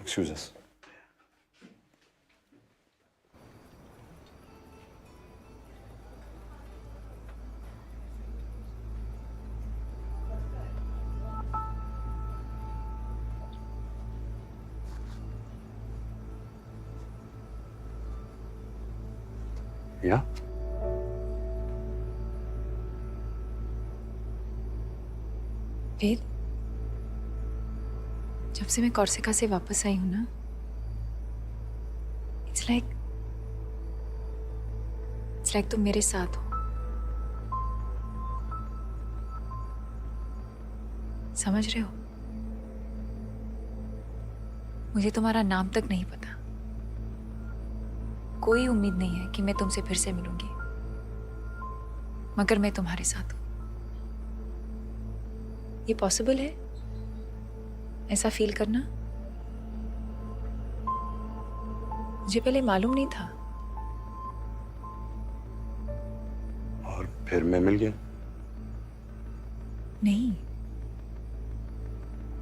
Excuse us. Yeah? वेद, जब से मैं कॉर्सिका से वापस आई हूं ना, इट्स लाइक तुम मेरे साथ हो। समझ रहे हो? मुझे तुम्हारा नाम तक नहीं पता, कोई उम्मीद नहीं है कि मैं तुमसे फिर से मिलूंगी, मगर मैं तुम्हारे साथ हूं। ये पॉसिबल है ऐसा फील करना? मुझे पहले मालूम नहीं था। और फिर मैं मिल गया? नहीं,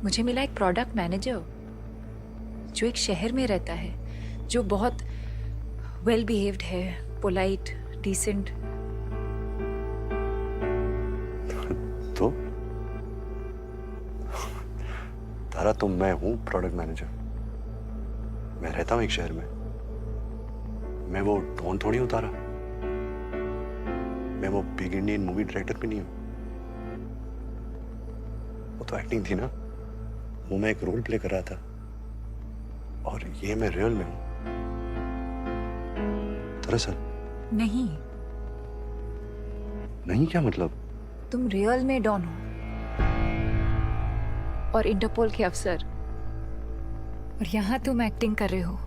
मुझे मिला एक प्रोडक्ट मैनेजर जो एक शहर में रहता है, जो बहुत वेल बिहेव्ड है, पोलाइट, डिसेंट। तो तारा, तो मैं हूं प्रोडक्ट मैनेजर। मैं रहता हूं एक शहर में। मैं वो डॉन थोड़ी हूं तारा। मैं वो बिग इंडियन मूवी डायरेक्टर भी नहीं हूं। वो तो एक्टिंग थी ना, वो मैं एक रोल प्ले कर रहा था, और ये मैं रियल में हूं। दरअसल नहीं क्या मतलब? तुम रियल में डॉन हो और इंटरपोल के अफसर, और यहाँ तुम एक्टिंग कर रहे हो।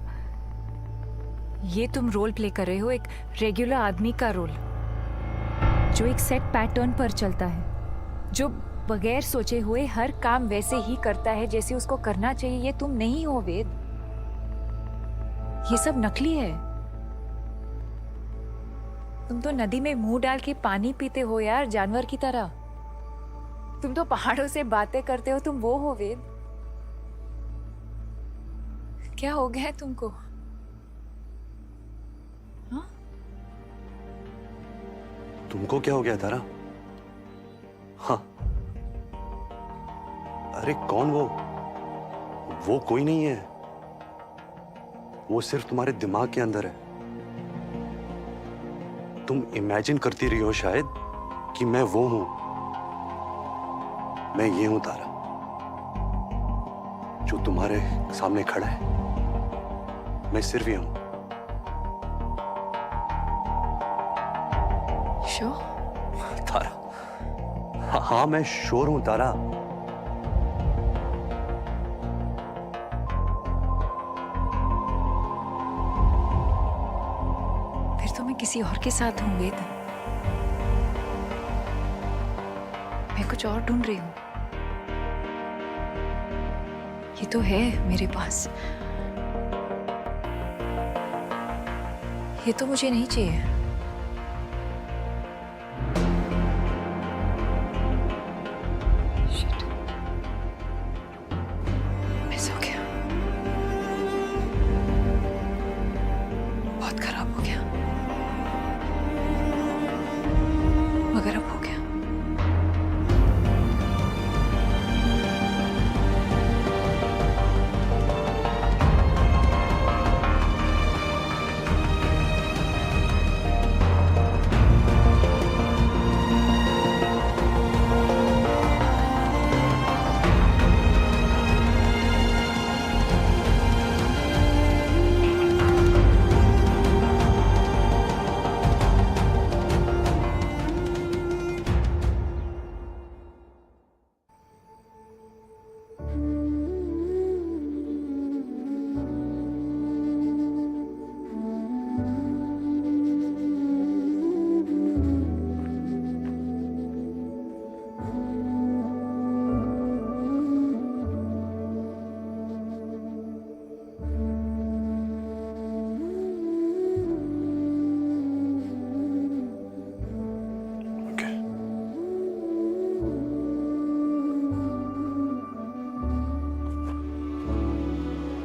ये तुम रोल प्ले कर रहे हो एक रेगुलर आदमी का रोल, जो एक सेट पैटर्न पर चलता है, जो बगैर सोचे हुए हर काम वैसे ही करता है जैसे उसको करना चाहिए। ये तुम नहीं हो वेद, ये सब नकली है। तुम तो नदी में मुंह डाल के पानी पीते हो यार, जानवर की तरह। तुम तो पहाड़ों से बातें करते हो, तुम वो हो वेद। क्या हो गया है तुमको? हाँ? तुमको क्या हो गया तारा? हाँ, अरे कौन वो? वो कोई नहीं है, वो सिर्फ तुम्हारे दिमाग के अंदर है। तुम इमेजिन करती रही हो शायद कि मैं वो हूं। मैं ये हूं तारा, जो तुम्हारे सामने खड़ा है। मैं सिर्फ ये हूं। श्योर? तारा, हाँ मैं श्योर हूं तारा। किसी और के साथ हूँ वेद। मैं कुछ और ढूंढ रही हूँ। ये तो है मेरे पास, ये तो मुझे नहीं चाहिए। Shit. मिस हो गया, बहुत खराब हो गया, मगर अब हो गया।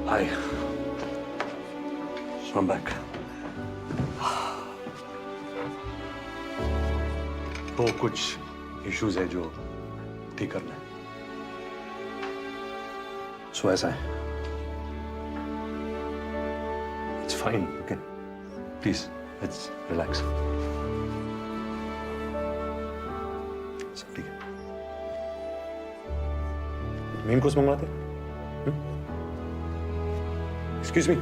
Hi. So I'm back. तो कुछ इश्यूज है जो ठीक करना है। सो ऐसा है। It's fine. Okay. Please, let's relax. सब ठीक है। मेन कोर्स मंगवाते हैं? Excuse me.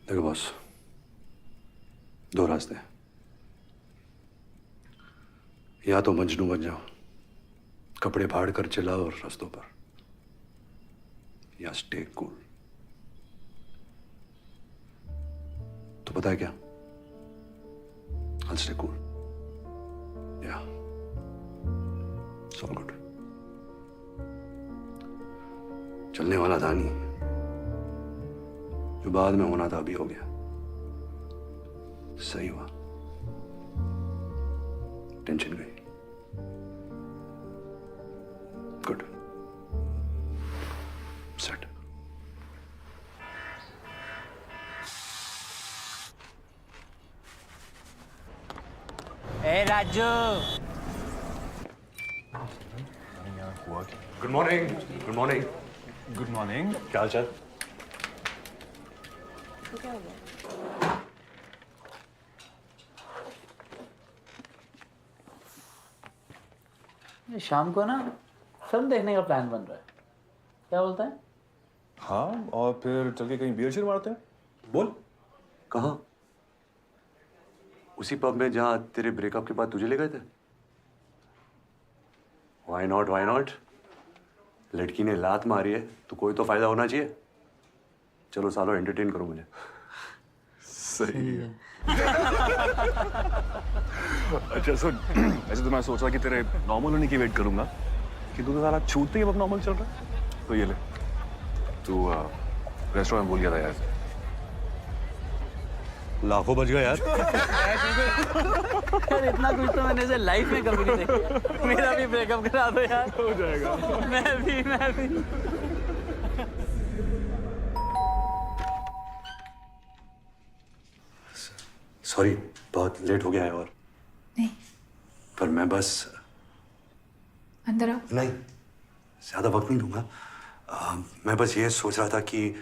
देखो बॉस, दो रास्ते हैं। या तो मजनू बन जाओ, कपड़े फाड़ कर चलाओ और रास्तों पर, या स्टे कूल। तो पता है क्या? I'll stay cool. Yeah. It's all good. चलने वाला था नहीं, जो बाद में होना था अभी हो गया। सही हुआ, टेंशन गई। Good, set. ए Raju, good morning. Good morning. Good morning. क्या हाल चाल? शाम को ना फिल्म देखने का प्लान बन रहा है, क्या बोलता है? हाँ, और फिर चल के कहीं बियर शियर मारते हैं। बोल, कहाँ? उसी पब में जहाँ तेरे ब्रेकअप के बाद तुझे ले गए थे? Why not? Why not? लड़की ने लात मारी है तो कोई तो फायदा होना चाहिए। चलो सालों, एंटरटेन करो मुझे। सही है। अच्छा सुन, ऐसे तो मैं सोच रहा कि तेरे नॉर्मल होने की वेट करूंगा, कि तू तो सारा छूटते ही अब नॉर्मल चल रहा है। तो ये ले, तू रेस्टोरेंट भूल गया था यार। लाखों बच गए यार। यार इतना कुछ तो मैंने लाइफ में कभी नहीं देखा। मेरा भी ब्रेकअप करा दो यार। हो जाएगा। मैं भी। सॉरी, बहुत लेट हो गया है। और नहीं, पर मैं बस अंदर आओ। नहीं, ज्यादा वक्त नहीं दूंगा। मैं बस ये सोच रहा था कि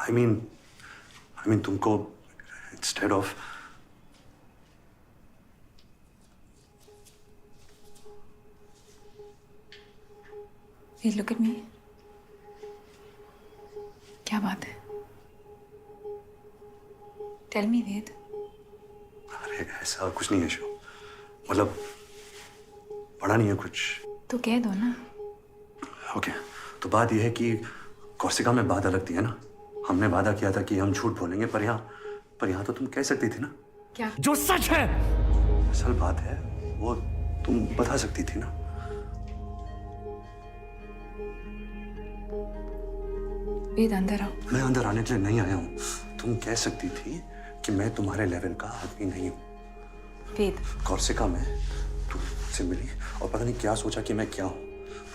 I mean तुमको instead of Hey, look at me. क्या बात है? टेल मी वेद। अरे ऐसा कुछ नहीं है शो, मतलब पढ़ा नहीं है कुछ। तो कह दो ना। ओके, तो बात यह है कि कोर्सिका में बात अलग थी, है ना? हमने वादा किया था कि हम झूठ बोलेंगे, पर यहाँ तो तुम कह सकती थी ना। क्या? जो सच है। असल बात है वो तुम बता सकती थी ना। वेद अंदर आओ। मैं अंदर आने के लिए नहीं आया हूँ। तुम कह सकती थी कि मैं तुम्हारे लेवल का आदमी नहीं हूँ। वेद, कोर्सिका में तुमसे मिली और पता नहीं क्या सोचा कि मैं क्या हूँ,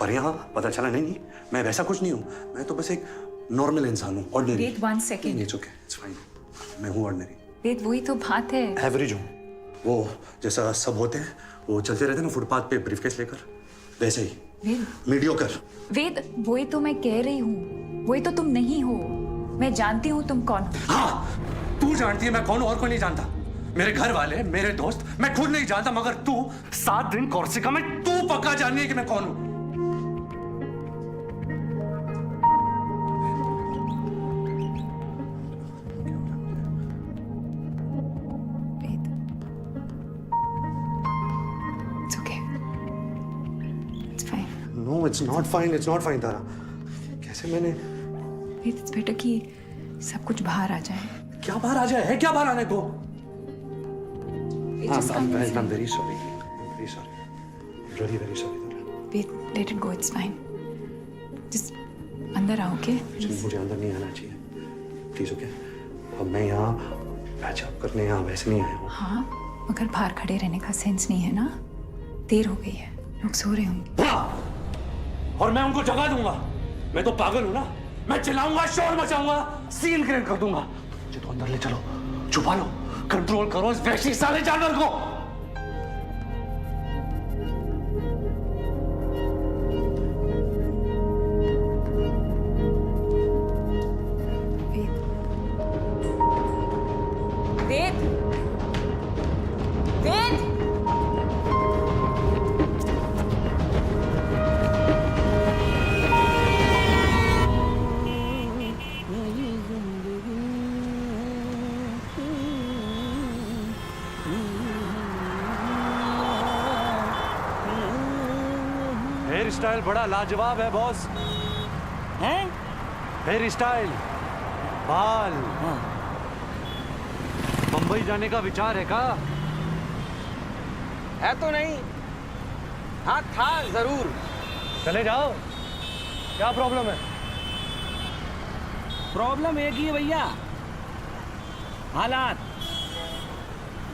पर यहाँ पता चला नहीं, मैं वैसा कुछ नहीं हूँ। मैं तो बस एक नॉर्मल इंसान हूँ, ordinary. Ved, 1 second. It's okay, it's fine. मैं हूँ ऑर्डिनरी। वेद, वही तो बात है। एवरेज हूँ, वो जैसा सब होते हैं, वो चलते रहते हैं ना फुटपाथ पे ब्रीफकेस लेकर, वैसे ही। वेद, मीडियोकर। वेद, वही तो मैं कह रही हूँ, वही तो तुम नहीं हो। मैं जानती हूँ तुम कौन हो। हाँ, तू जानती है मैं कौन हूँ और कोई नहीं जानता। मेरे घर वाले, मेरे दोस्त, मैं खुद नहीं जानता, मगर तू 7 दिन कोर्सिका में तू पक्का जाननी है कि मैं कौन हूँ। No, it's not fine. It's not fine, तारा। कैसे मैंने? It's better कि सब कुछ बाहर आ जाए। क्या बाहर आ जाए? है क्या बाहर आने को? I'm very sorry. I'm very sorry. Really very sorry, Tara. Wait, let it go. It's fine. Just अंदर आओ, okay? मुझे अंदर नहीं आना चाहिए, प्लीज, ओके? अब मैं यहाँ पैचअप करने यहाँ वैसे नहीं आया हूँ। हाँ, मगर बाहर खड़े रहने का सेंस नहीं है ना। देर हो गई है, लोग सो रहे होंगे। और मैं उनको जगा दूंगा। मैं तो पागल हूं ना, मैं चिल्लाऊंगा, शोर मचाऊंगा, सीन क्रिएट कर दूंगा। मुझे तो अंदर ले चलो, छुपा लो, कंट्रोल करो इस वैसी साले जानवर को। वेद, वेद, हेयर स्टाइल बड़ा लाजवाब है बॉस। हैं? हेयर स्टाइल, बाल। मुंबई जाने का विचार है का? है तो नहीं, हाँ था जरूर। चले जाओ, क्या प्रॉब्लम है? प्रॉब्लम एक ही है भैया, हालात।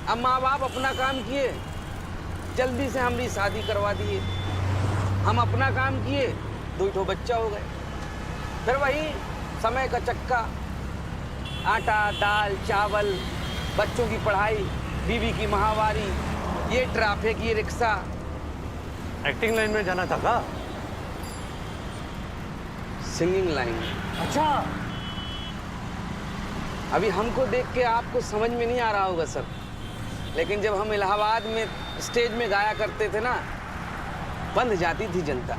अब माँ बाप अपना काम किए, जल्दी से हमारी शादी करवा दिए। हम अपना काम किए, 2 बच्चा हो गए। फिर वही समय का चक्का, आटा दाल चावल, बच्चों की पढ़ाई, बीवी की माहवारी, ये ट्रैफिक, ये रिक्शा। एक्टिंग लाइन में जाना था का? Singing line. अच्छा, अभी हमको देख के आपको समझ में नहीं आ रहा होगा सर, लेकिन जब हम इलाहाबाद में स्टेज में गाया करते थे ना, बंद जाती थी जनता।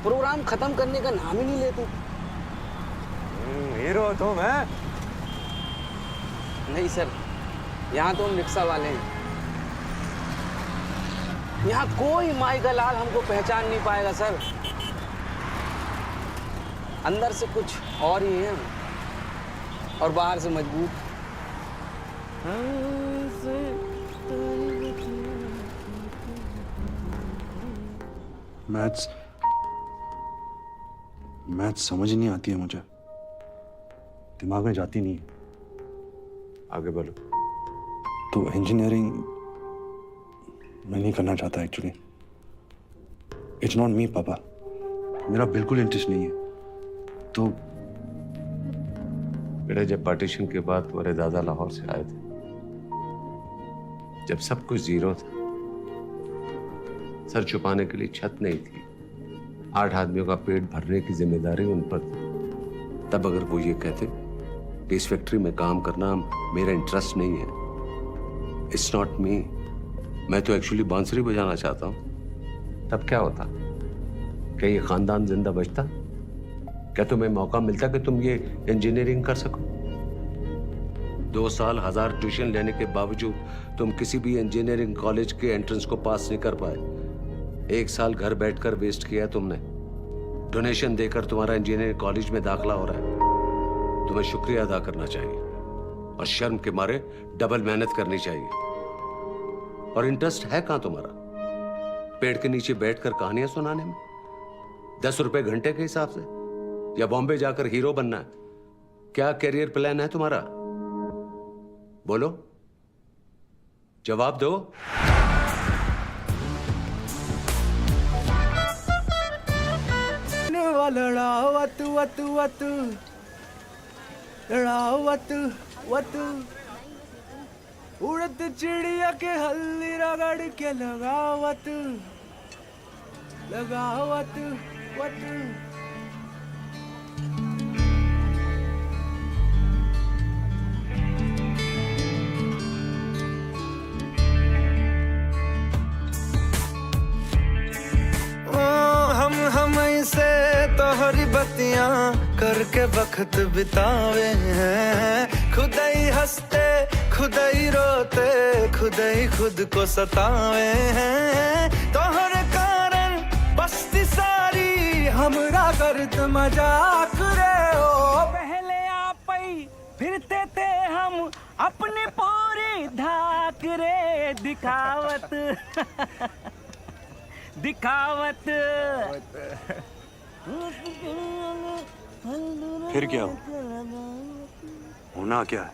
प्रोग्राम खत्म करने का नाम ही नहीं लेते। हीरो तो मैं नहीं सर, यहाँ तो हम रिक्शा वाले हैं। यहाँ कोई माई का लाल हमको पहचान नहीं पाएगा सर। अंदर से कुछ और ही है और बाहर से मजबूत। मैथ्स समझ नहीं आती है मुझे, दिमाग में जाती नहीं है। आगे बोलो। तो इंजीनियरिंग मैं नहीं करना चाहता एक्चुअली। इट्स नॉट मी पापा, मेरा बिल्कुल इंटरेस्ट नहीं है। तो बेटा, जब पार्टीशन के बाद तुम्हारे दादा लाहौर से आए थे, जब सब कुछ जीरो था, सर छुपाने के लिए छत नहीं थी, 8 आदमियों का पेट भरने की जिम्मेदारी उन पर थी, तब अगर वो ये कहते इस फैक्ट्री में काम करना मेरा इंटरेस्ट नहीं है, इट्स नॉट मी, मैं तो एक्चुअली बांसुरी बजाना चाहता हूं, तब क्या होता? क्या ये खानदान जिंदा बचता? क्या तुम्हें मौका मिलता कि तुम ये इंजीनियरिंग कर सको? 2 साल 1000 ट्यूशन लेने के बावजूद तुम किसी भी इंजीनियरिंग कॉलेज के एंट्रेंस को पास नहीं कर पाए। 1 साल घर बैठकर वेस्ट किया तुमने। डोनेशन देकर तुम्हारा इंजीनियरिंग कॉलेज में दाखला हो रहा है। तुम्हें शुक्रिया अदा करना चाहिए और शर्म के मारे डबल मेहनत करनी चाहिए। और इंटरेस्ट है कहां तुम्हारा? पेड़ के नीचे बैठकर कहानियां सुनाने में? 10 रुपए घंटे के हिसाब से? या बॉम्बे जाकर हीरो बनना है? क्या करियर प्लान है तुम्हारा? बोलो, जवाब दो। लड़ाओ वतु वतु वतु, लड़ाओ वतु वतु, उड़त चिड़िया के हल्दी रगड़ के लगाओ वतु, लगाओ वतु वतु। हम से तोहरी बत्तियां करके वक्त बितावे हैं। खुद ही हंसते खुद ही रोते खुद ही खुद को सतावे हैं। तोहरे कारण बस्ती सारी हमरा करत मजाक रे ओ। पहले आप ही फिरते थे हम अपनी पूरी धाक रे। दिखावत दिखावत। फिर क्या होना क्या है?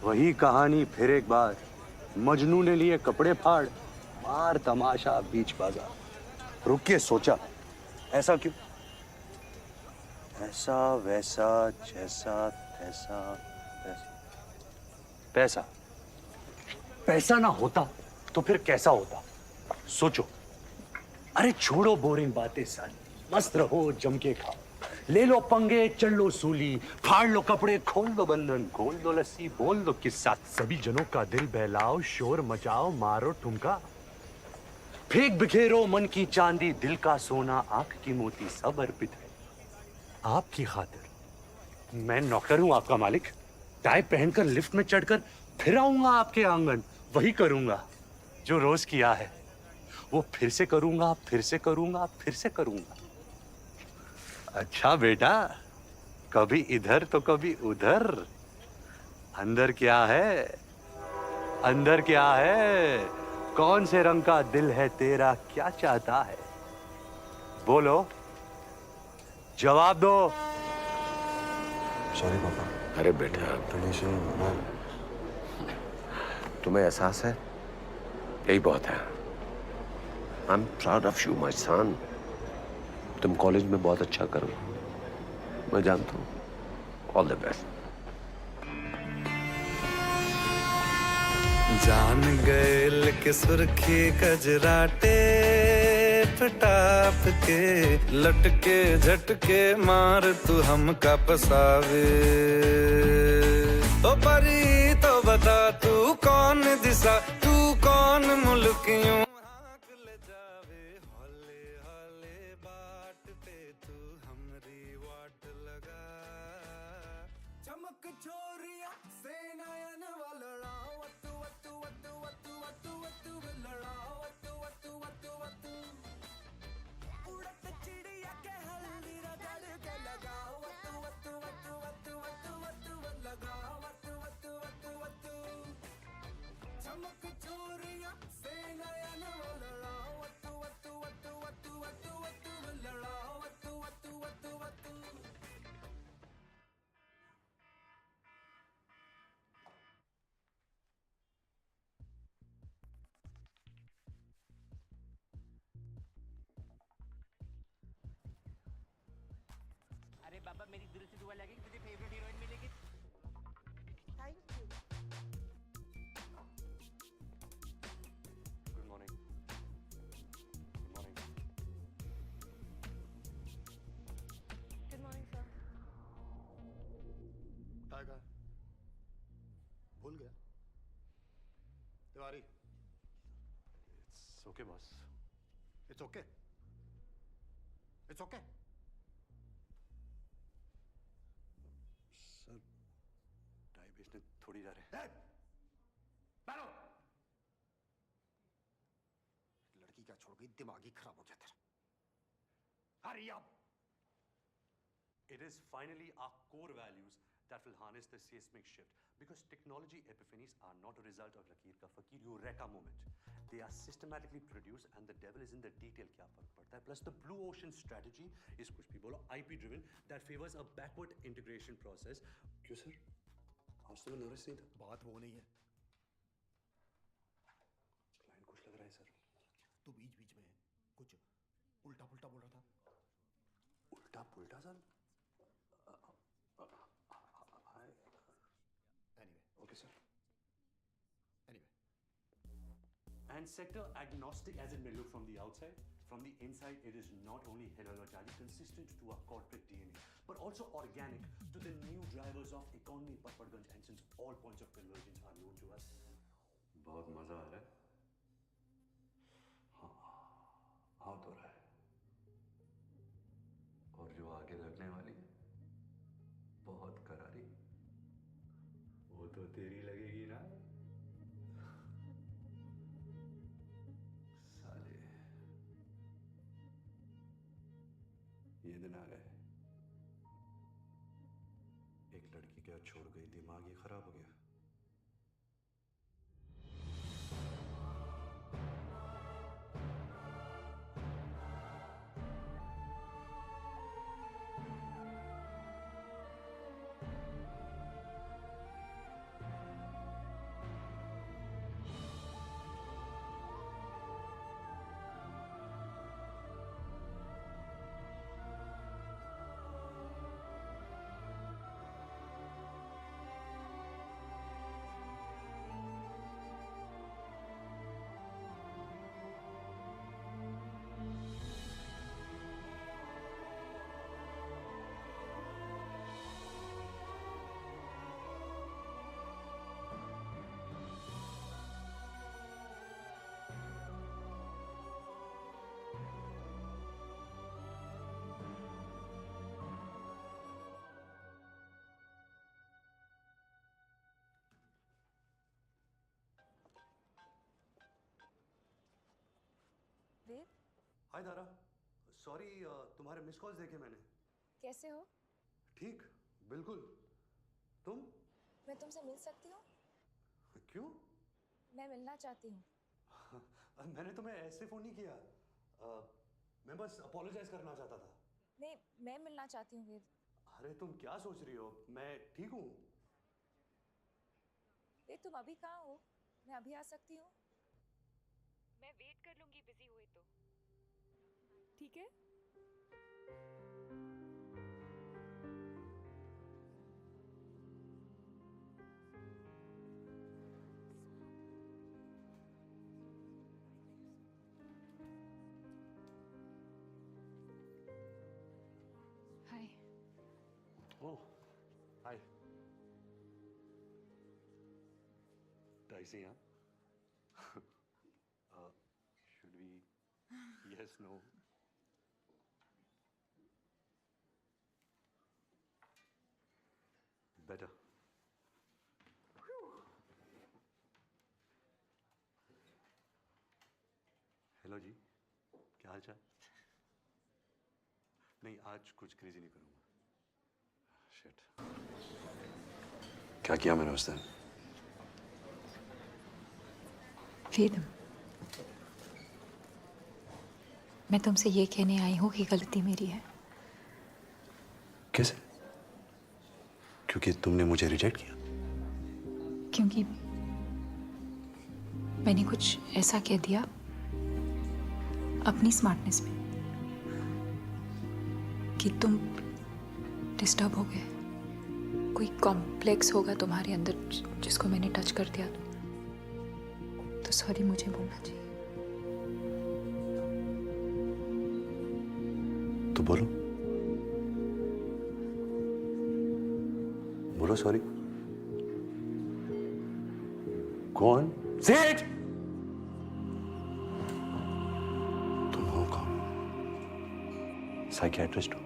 वही कहानी फिर एक बार। मजनू ने लिए कपड़े फाड़, मार तमाशा बीच बाजार। रुक के सोचा, ऐसा क्यों? ऐसा वैसा जैसा तैसा पैसा। पैसा ना होता तो फिर कैसा होता? सोचो। अरे छोड़ो बोरिंग बातें सारी, मस्त रहो जम के खाओ। ले लो पंगे, चढ़ लो सूली, फाड़ लो कपड़े, खोल दो बंधन, खोल दो लस्सी, बोल दो किस्सा। सभी जनों का दिल बहलाओ, शोर मचाओ, मारो ठुमका। फेंक बिखेरो मन की चांदी, दिल का सोना, आंख की मोती, सब अर्पित है आपकी खातिर। मैं नौकर हूं आपका मालिक। टाई पहनकर लिफ्ट में चढ़कर फिर आऊंगा आपके आंगन। वही करूंगा जो रोज किया है। वो फिर से करूंगा, फिर से करूंगा, फिर से करूंगा। अच्छा बेटा, कभी इधर तो कभी उधर। अंदर क्या है? अंदर क्या है? कौन से रंग का दिल है तेरा? क्या चाहता है? बोलो, जवाब दो। सॉरी पापा। अरे बेटा, तुम्हें एहसास है? यही बहुत है। I am proud of you my son. तुम कॉलेज में बहुत अच्छा करो, मैं जानता हूँ। All the best. जान गए के सुर्खी कजराटे पटाप के, लटके झटके मार तू हमका पसावे। तो परी तो बता तू कौन दिशा, तू कौन मुल्क यूं बाबा मेरी दिल से दुआ लगी, तुझे फेवरेट हीरोइन मिलेगी। Thank you. Good morning. Good morning. Good morning sir. Tiger भूल गया? Tiwari. It's okay boss. It's okay. It's okay. Sir, tie बेचने थोड़ी जा रहे। बैठो। लड़की क्या छोड़ गई, दिमाग ही खराब हो गया तेरा। Hurry up. It is finally our core values that will harness the seismic shift. Because technology epiphanies are not a result of Lakir ka Fakir Eureka moment. They are systematically produced and the devil is in the detail. क्या फर्क पड़ता है? Plus the blue ocean strategy is कुछ भी बोलो IP driven that favors a backward integration process. क्यों सर? आज तो मैं नर्वस नहीं था। बात वो नहीं है। क्लाइंट खुश लग रहा है सर। तू बीच बीच में कुछ उल्टा पुल्टा बोल रहा था। उल्टा पुल्टा sir? Anyway. Okay, sir. Anyway. And sector agnostic as it may look from the outside, from the inside, it is not only heterologically consistent to our corporate DNA, but also organic to the new drivers of economy, Patparganj, and since all points of convergence are known to us. बहुत मजा आ रहा है। हाँ, आ तो रहा है। और जो आगे लगने वाली है, बहुत करारी, वो तो तेरी लगेगी ना साले। ये दिन आ गए। एक लड़की क्या छोड़ गई, दिमाग ही खराब हो गया। देव, हाय दारा, सॉरी तुम्हारे मिस कॉल्स देखे मैंने। कैसे हो? ठीक, बिल्कुल। तुम? मैं तुमसे मिल सकती हूँ? क्यों? मैं मिलना चाहती हूँ। मैंने तुम्हें ऐसे फोन नहीं किया। मैं बस अपोलोजाइज करना चाहता था। नहीं, मैं मिलना चाहती हूँ वेद। अरे तुम क्या सोच रही हो? मैं ठीक हूँ। वेद, तुम अभी कहाँ हो? मैं अभी आ सकती हूँ? मैं वेट कर लूंगी बिजी हुए तो। ठीक है? Hi. Oh, hi. Dicey, huh? Should we? Yes, no. Better. Hello ji, क्या हाल चाल? नहीं, आज कुछ क्रेजी नहीं करूँगा। शिट। क्या किया मैंने उस दिन? वेद, मैं तुमसे ये कहने आई हूँ कि गलती मेरी है। कैसे? क्योंकि तुमने मुझे रिजेक्ट किया? क्योंकि मैंने कुछ ऐसा कह दिया अपनी स्मार्टनेस में कि तुम डिस्टर्ब हो गए। कोई कॉम्प्लेक्स होगा तुम्हारे अंदर जिसको मैंने टच कर दिया, तो सॉरी मुझे बोलना चाहिए। तो बोलो, बोलो सॉरी। कौन? Say it! तुम हो कौन? साइकियाट्रिस्ट हो?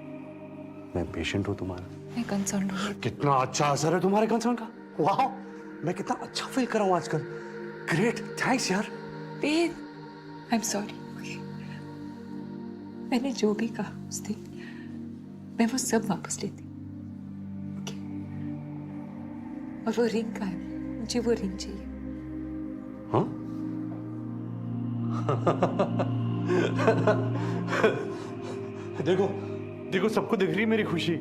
मैं पेशेंट हूं तुम्हारा। मैं कंसर्न हूँ। कितना अच्छा असर है तुम्हारे कंसर्न का। वाह, मैं कितना अच्छा फील कर रहा हूँ आजकल। ग्रेट, थैंक्स यार। वेद, आई एम सॉरी। मैंने जो भी कहा उस दिन, मैं वो सब वापस लेती। Okay? और वो रिंग का है, मुझे वो रिंग चाहिए। हाँ? देखो देखो, सबको दिख रही है मेरी खुशी।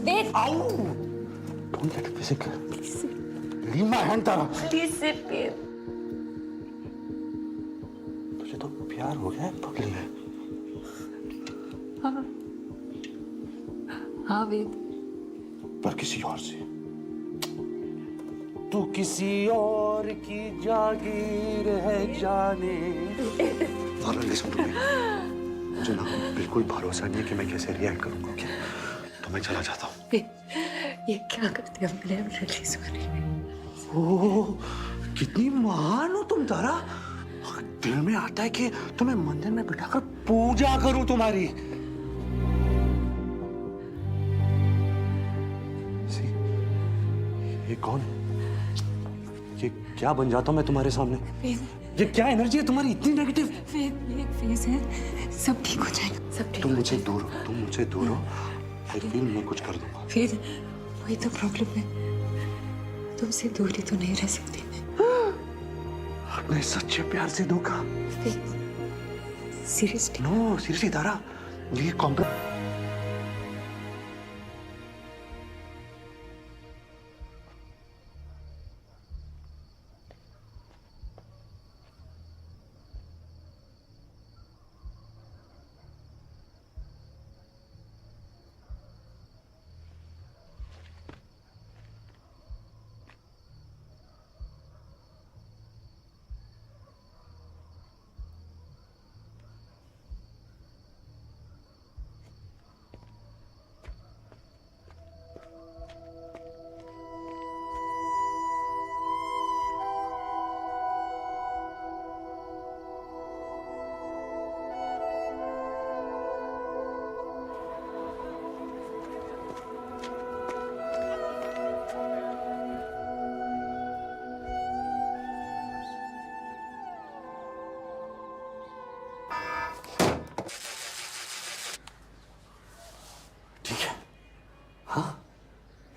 वेद, आओ! Don't get physical. Leave my hand, Tara. Please sit Ved. तुझे तो प्यार हो गया है पगली है। हाँ हाँ वेद, पर किसी और से। तू किसी और की जागीर है जाने। तारा, listen to me. मुझे ना बिल्कुल भरोसा नहीं है कि मैं कैसे रिएक्ट करूंगा। ओके, तो मैं चला जाता हूँ। ये क्या करते हो? मैं रियली सॉरी। ओह, कितनी महान हो तुम तारा। दिल में आता है कि तुम्हें मंदिर में बिठाकर पूजा करूं तुम्हारी। ये कौन है? ये क्या बन जाता हूं मैं तुम्हारे सामने? ये क्या एनर्जी है तुम्हारी इतनी नेगेटिव? ये एक फेज है, सब ठीक हो जाएगा, सब ठीक। तुम मुझसे दूर हो, तुम मुझसे दूर हो। आई फील मैं कुछ कर दूंगा। फिर वही तो प्रॉब्लम है, तुमसे दूरी तो नहीं रह सकती मैं। अपने सच्चे प्यार से धोखा। सीरियसली? नो सीरियसली तारा, ये कॉम्प्रोमाइज।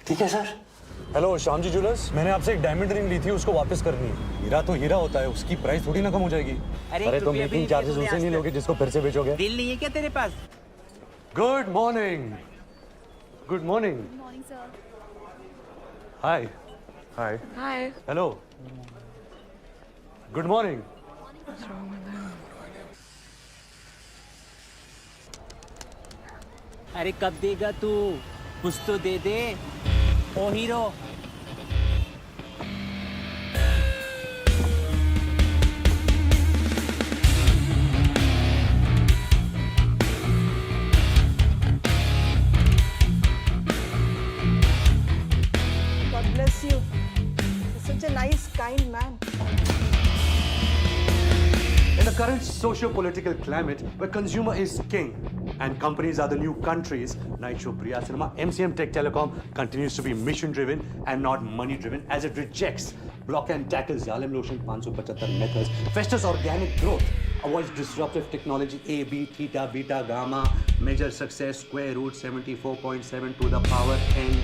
ठीक है sir. Hello Shyam ji jewellers, मैंने आपसे एक डायमंड रिंग ली थी, उसको वापस करनी है। हीरा तो हीरा होता है, उसकी प्राइस थोड़ी ना कम हो जाएगी। अरे तो मेकिंग चार्जेस उनसे नहीं लोगे जिसको फिर से बेचोगे? दिल नहीं है क्या तेरे पास? Good morning. Good morning. Hi hi Hi. Hello, good morning. What's wrong with him? अरे कब देगा तू? कुछ तो दे दे ओ hero. God bless you. You're such a nice, kind man. In the current socio-political climate where consumer is king and companies are the new countries, Night Show Priya Cinema, MCM Tech Telecom continues to be mission-driven and not money-driven as it rejects block and tackle Xylem Lotion 575 methods, festers organic growth, avoids disruptive technology A, B, theta, beta, gamma, measure success, square root 74.7 to the power n,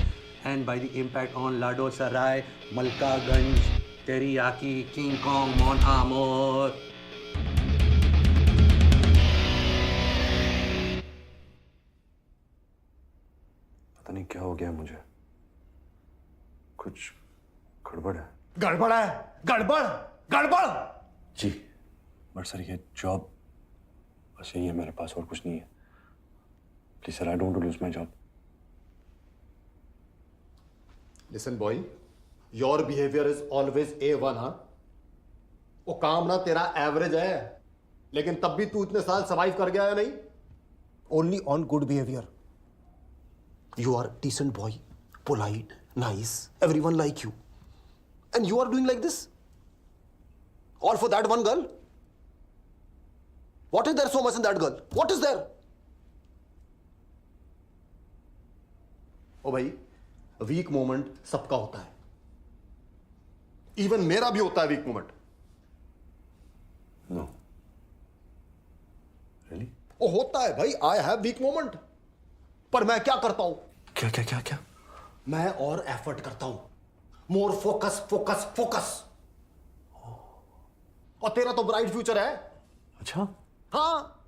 and by the impact on Lado Sarai, Malka Ganj, Teriyaki, King Kong, Mon Amour. पता नहीं क्या हो गया मुझे, कुछ गड़बड़ है। गड़बड़ है, गड़बड़ गड़बड़। जी बट सर ये जॉब बस यही है मेरे पास, और कुछ नहीं है। Please sir, I don't lose my job. Listen boy, your behaviour is always A1। हाँ, वो काम ना तेरा एवरेज है, लेकिन तब भी तू इतने साल सर्वाइव कर गया है नहीं, only on good behaviour. You are decent boy, polite, nice, everyone like you. And you are doing like this? All for that one girl? What is there so much in that girl? What is there? ओ भाई, वीक मोमेंट सबका होता है, इवन मेरा भी होता है वीक मोमेंट। No really? वो होता है भाई, आई हैव वीक मोमेंट, पर मैं क्या करता हूं? क्या क्या क्या क्या? मैं और एफर्ट करता हूं, मोर फोकस फोकस फोकस। और तेरा तो ब्राइट फ्यूचर है। अच्छा? हाँ,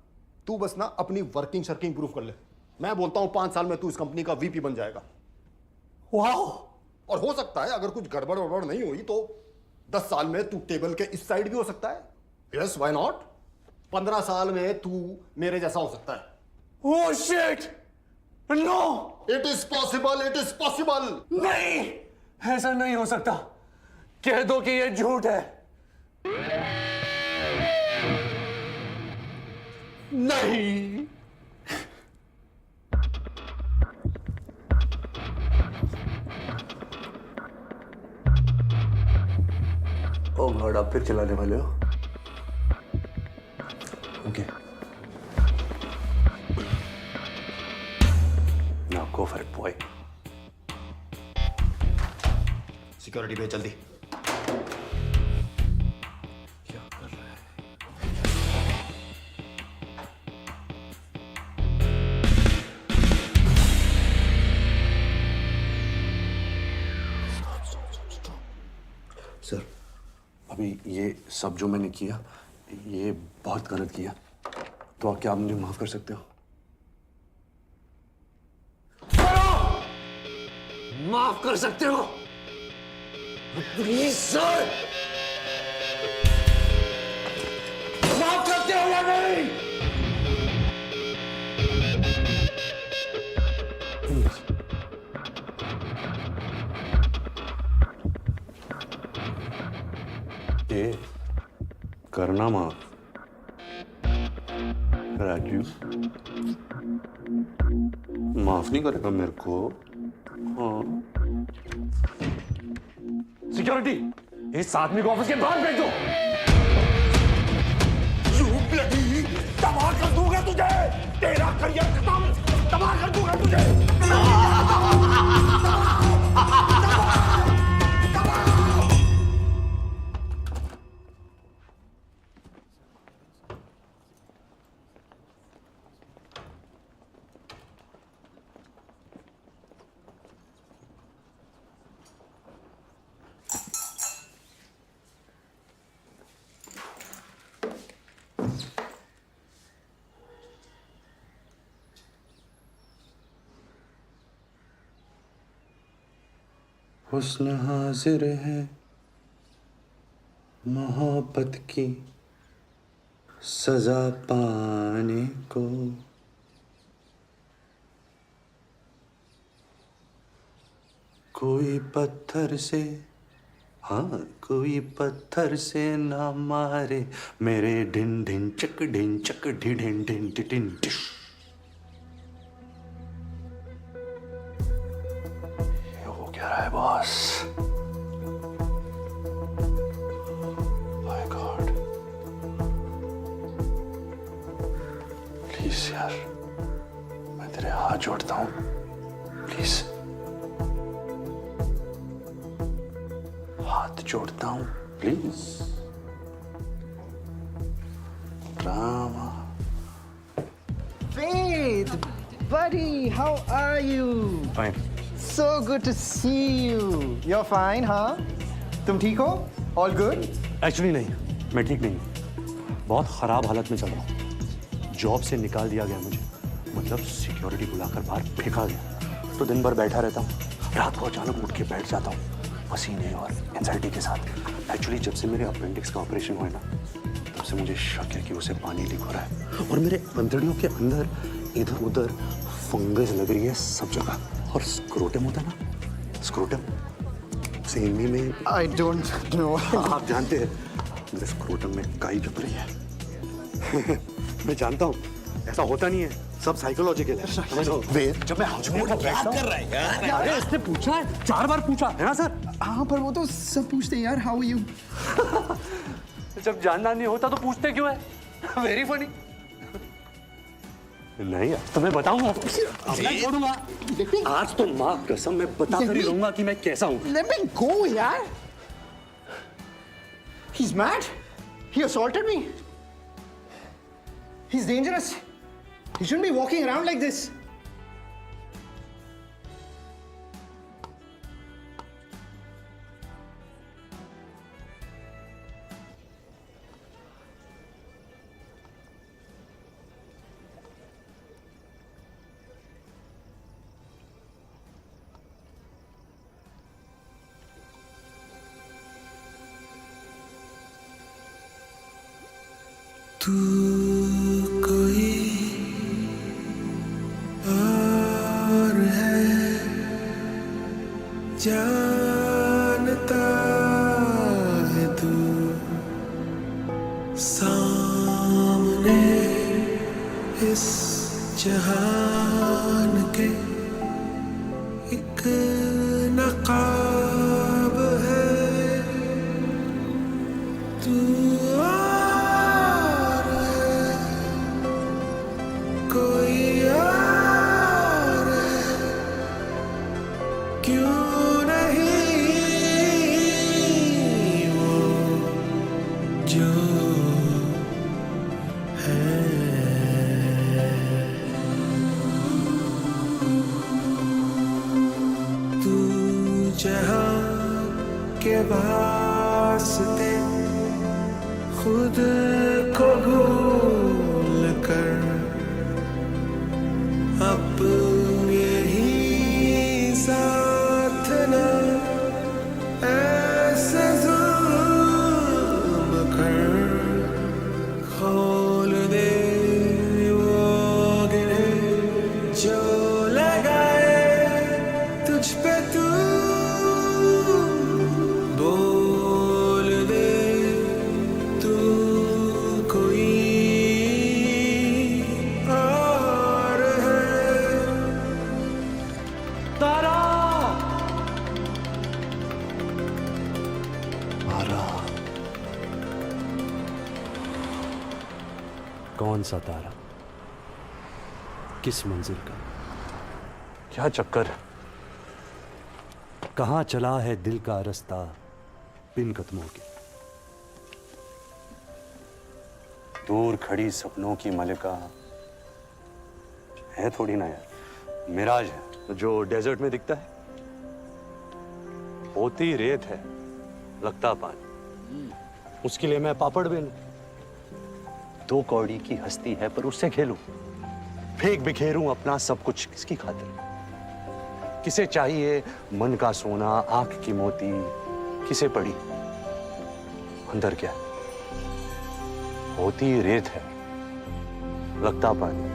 तू बस ना अपनी वर्किंग शर्किंग प्रूव कर ले। मैं बोलता हूं 5 साल में तू इस कंपनी का वीपी बन जाएगा। वाओ! और हो सकता है अगर कुछ गड़बड़ वड़बड़ नहीं हुई तो 10 साल में तू टेबल के इस साइड भी हो सकता है। Yes, why not? 15 साल में तू मेरे जैसा हो सकता है। Oh shit! No! It is possible, it is possible. नहीं, ऐसा नहीं हो सकता। कह दो कि ये झूठ है। नहीं। ओ गॉड, आप फिर चलाने वाले हो? Okay, now go for it boy. Security भेज जल्दी। क्या कर रहा है? सर, अभी ये सब जो मैंने किया, ये बहुत गलत किया, तो क्या आप मुझे माफ कर सकते हो? माफ कर सकते हो प्लीज सर? माफ करते हो या नहीं? ये करना माफ राजू, माफ नहीं करेगा मेरे को। हाँ, सिक्योरिटी, इस आदमी को ऑफिस के बाहर भेज दो। तबाह कर दूंगा तुझे, तेरा करियर खत्म, तबाह कर दूंगा तुझे। हुस्न हाजिर है मोहब्बत की सजा पाने को, कोई पत्थर से, हाँ कोई पत्थर से ना मारे मेरे ढिन ढिन चक ढिन चक ढिन ढिन ढिन ढिन डिश। क्या रहा है बॉस? माय गॉड, प्लीज यार, मैं तेरे हाथ जोड़ता हूं, प्लीज हाथ जोड़ता हूं, please. Drama. Faith, buddy, how are you? Fine. So good to see you. You're fine, हाँ? तुम ठीक हो? All good? एक्चुअली नहीं, मैं ठीक नहीं हूँ, बहुत खराब हालत में चल रहा हूँ। जॉब से निकाल दिया गया मुझे, मतलब सिक्योरिटी बुलाकर बाहर फेंका गया। तो दिन भर बैठा रहता हूँ, रात को अचानक उठ के बैठ जाता हूँ, पसीने और एंजाइटी के साथ। एक्चुअली जब से मेरे अपेंडिक्स का ऑपरेशन हुआ है ना, तब से मुझे शक है कि उसे पानी लीक हो रहा है, और मेरे अंतड़ियों के अंदर इधर उधर फंगस लग रही है सब जगह। और स्क्रोटम होता है ना, स्क्रोटम, उसे हिंदी में I don't know. आप जानते हैं, मेरे स्क्रोटम में काई जम रही है। मैं जानता हूँ ऐसा होता नहीं है, सब साइकोलॉजिकल है, समझो। जब मैं हॉस्पिटल में बैठता हूँ, अरे इसने पूछा है, 4 बार पूछा है ना सर? हाँ, पर वो तो सब पूछते हैं यार, how are you? जब जानना नहीं होता तो पूछते क्यों है? Very funny. नहीं आज तो मैं बताऊंगा, अब नहीं छोड़ूंगा। आज तो माँ कसम मैं बता कर ही रहूंगा कि मैं कैसा हूँ। Let me go, यार. He's mad. He assaulted me. He's dangerous. He shouldn't be walking around like this. तू कोई और है, जानता है तू, सामने इस जहान के एक नकाब है तू। कोई और है, क्यों नहीं वो जो है। तू जहां के वास्ते खुद को भूल कर अपने ही साथ न ऐसे जुल्म कर, खोल दे वो गिरे जो लगाए तुझ पे तू, बोल दे तू कोई और है। तारा मारा। कौन सा तारा, किस मंजिल का, क्या चक्कर, कहां चला है दिल का रास्ता बिन कदमों के। दूर खड़ी सपनों की मलिका है थोड़ी ना यार, मिराज है जो डेजर्ट में दिखता है। होती रेत है, लगता पानी, उसके लिए मैं पापड़ बेलूं। 2 कौड़ी की हस्ती है पर उससे खेलूं, फेंक बिखेरूं अपना सब कुछ किसकी खातिर। किसे चाहिए मन का सोना, आंख की मोती, किसे पड़ी अंदर क्या है? होती रेत है, लगता पानी।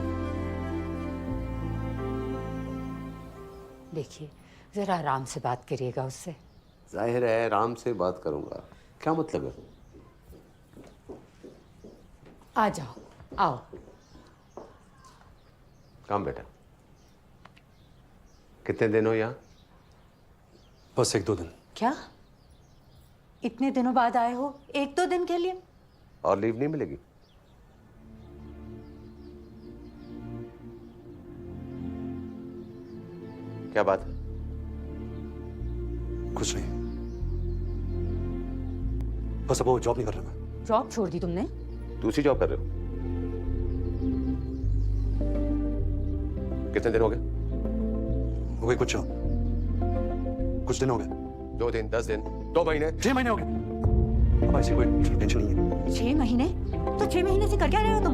देखिए जरा आराम से बात करिएगा उससे। जाहिर है आराम से बात करूंगा, क्या मतलब है? आ जाओ, आओ। काम बेटा, कितने दिन हो यहाँ? बस 1-2 दिन। क्या इतने दिनों बाद आए हो 1-2 दिन के लिए? और लीव नहीं मिलेगी? क्या बात है? कुछ नहीं, बस अब वो जॉब नहीं कर रहा मैं। जॉब छोड़ दी तुमने? दूसरी जॉब कर रहे हो? कितने दिन हो गए? हो गए कुछ दिन हो गए। 2 दिन, 10 दिन, 2 महीने, 6 महीने हो गए। अब ऐसी कोई टेंशन नहीं है। 6 महीने? तो 6 महीने से कर क्या रहे हो तुम?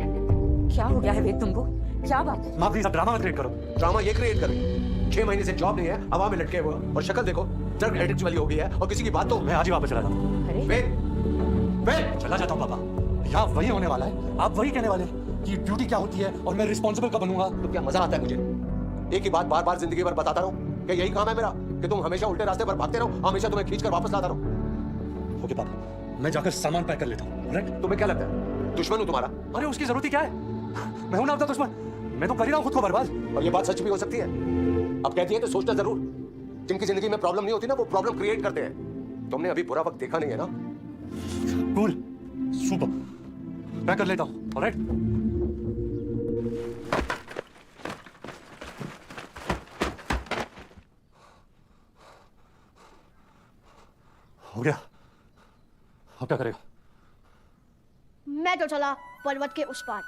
क्या हो गया है वेद तुमको? क्या बात है? माँ प्लीज आप ड्रामा मत क्रिएट करो। ड्रामा ये क्रिएट कर रही है। 6 महीने से जॉब नहीं है, हवा में लटके हुए हो, और शक्ल देखो ड्रग एडिक्ट वाली हो गई है, और किसी की बात तो। मैं आज ही वापस चला जाता हूँ। चला जाता हूँ पापा, यहाँ वही होने वाला है। आप वही कहने वाले कि ड्यूटी क्या होती है और मैं रिस्पॉन्सिबल कब बनूंगा। तो क्या मजा आता है मुझे एक ही बात बार बार जिंदगी भर बताता रहूं कि यही काम है मेरा, कि तुम हमेशा उल्टे रास्ते पर भागते रहो, हमेशा तुम्हें खींच कर वापस लाता रहूं। ओके पापा, मैं जाकर सामान पैक कर लेता हूँ। राइट? तुम्हें क्या लगता है दुश्मन हूं तुम्हारा? अरे उसकी जरूरत ही क्या है, मैं हूं ना आपका दुश्मन। मैं तो कर ही रहा हूं खुद को बर्बाद। और ये बात सच भी हो सकती है। अब कहती है तो सोचना जरूर। जिनकी जिंदगी में प्रॉब्लम नहीं होती ना, वो प्रॉब्लम क्रिएट करते हैं। तुमने अभी बुरा वक्त देखा नहीं है ना। कूल, सुपर, पैक कर लेता हूँ। ऑलराइट? हो गया, अब क्या करेगा? मैं तो चला पर्वत के उस पार।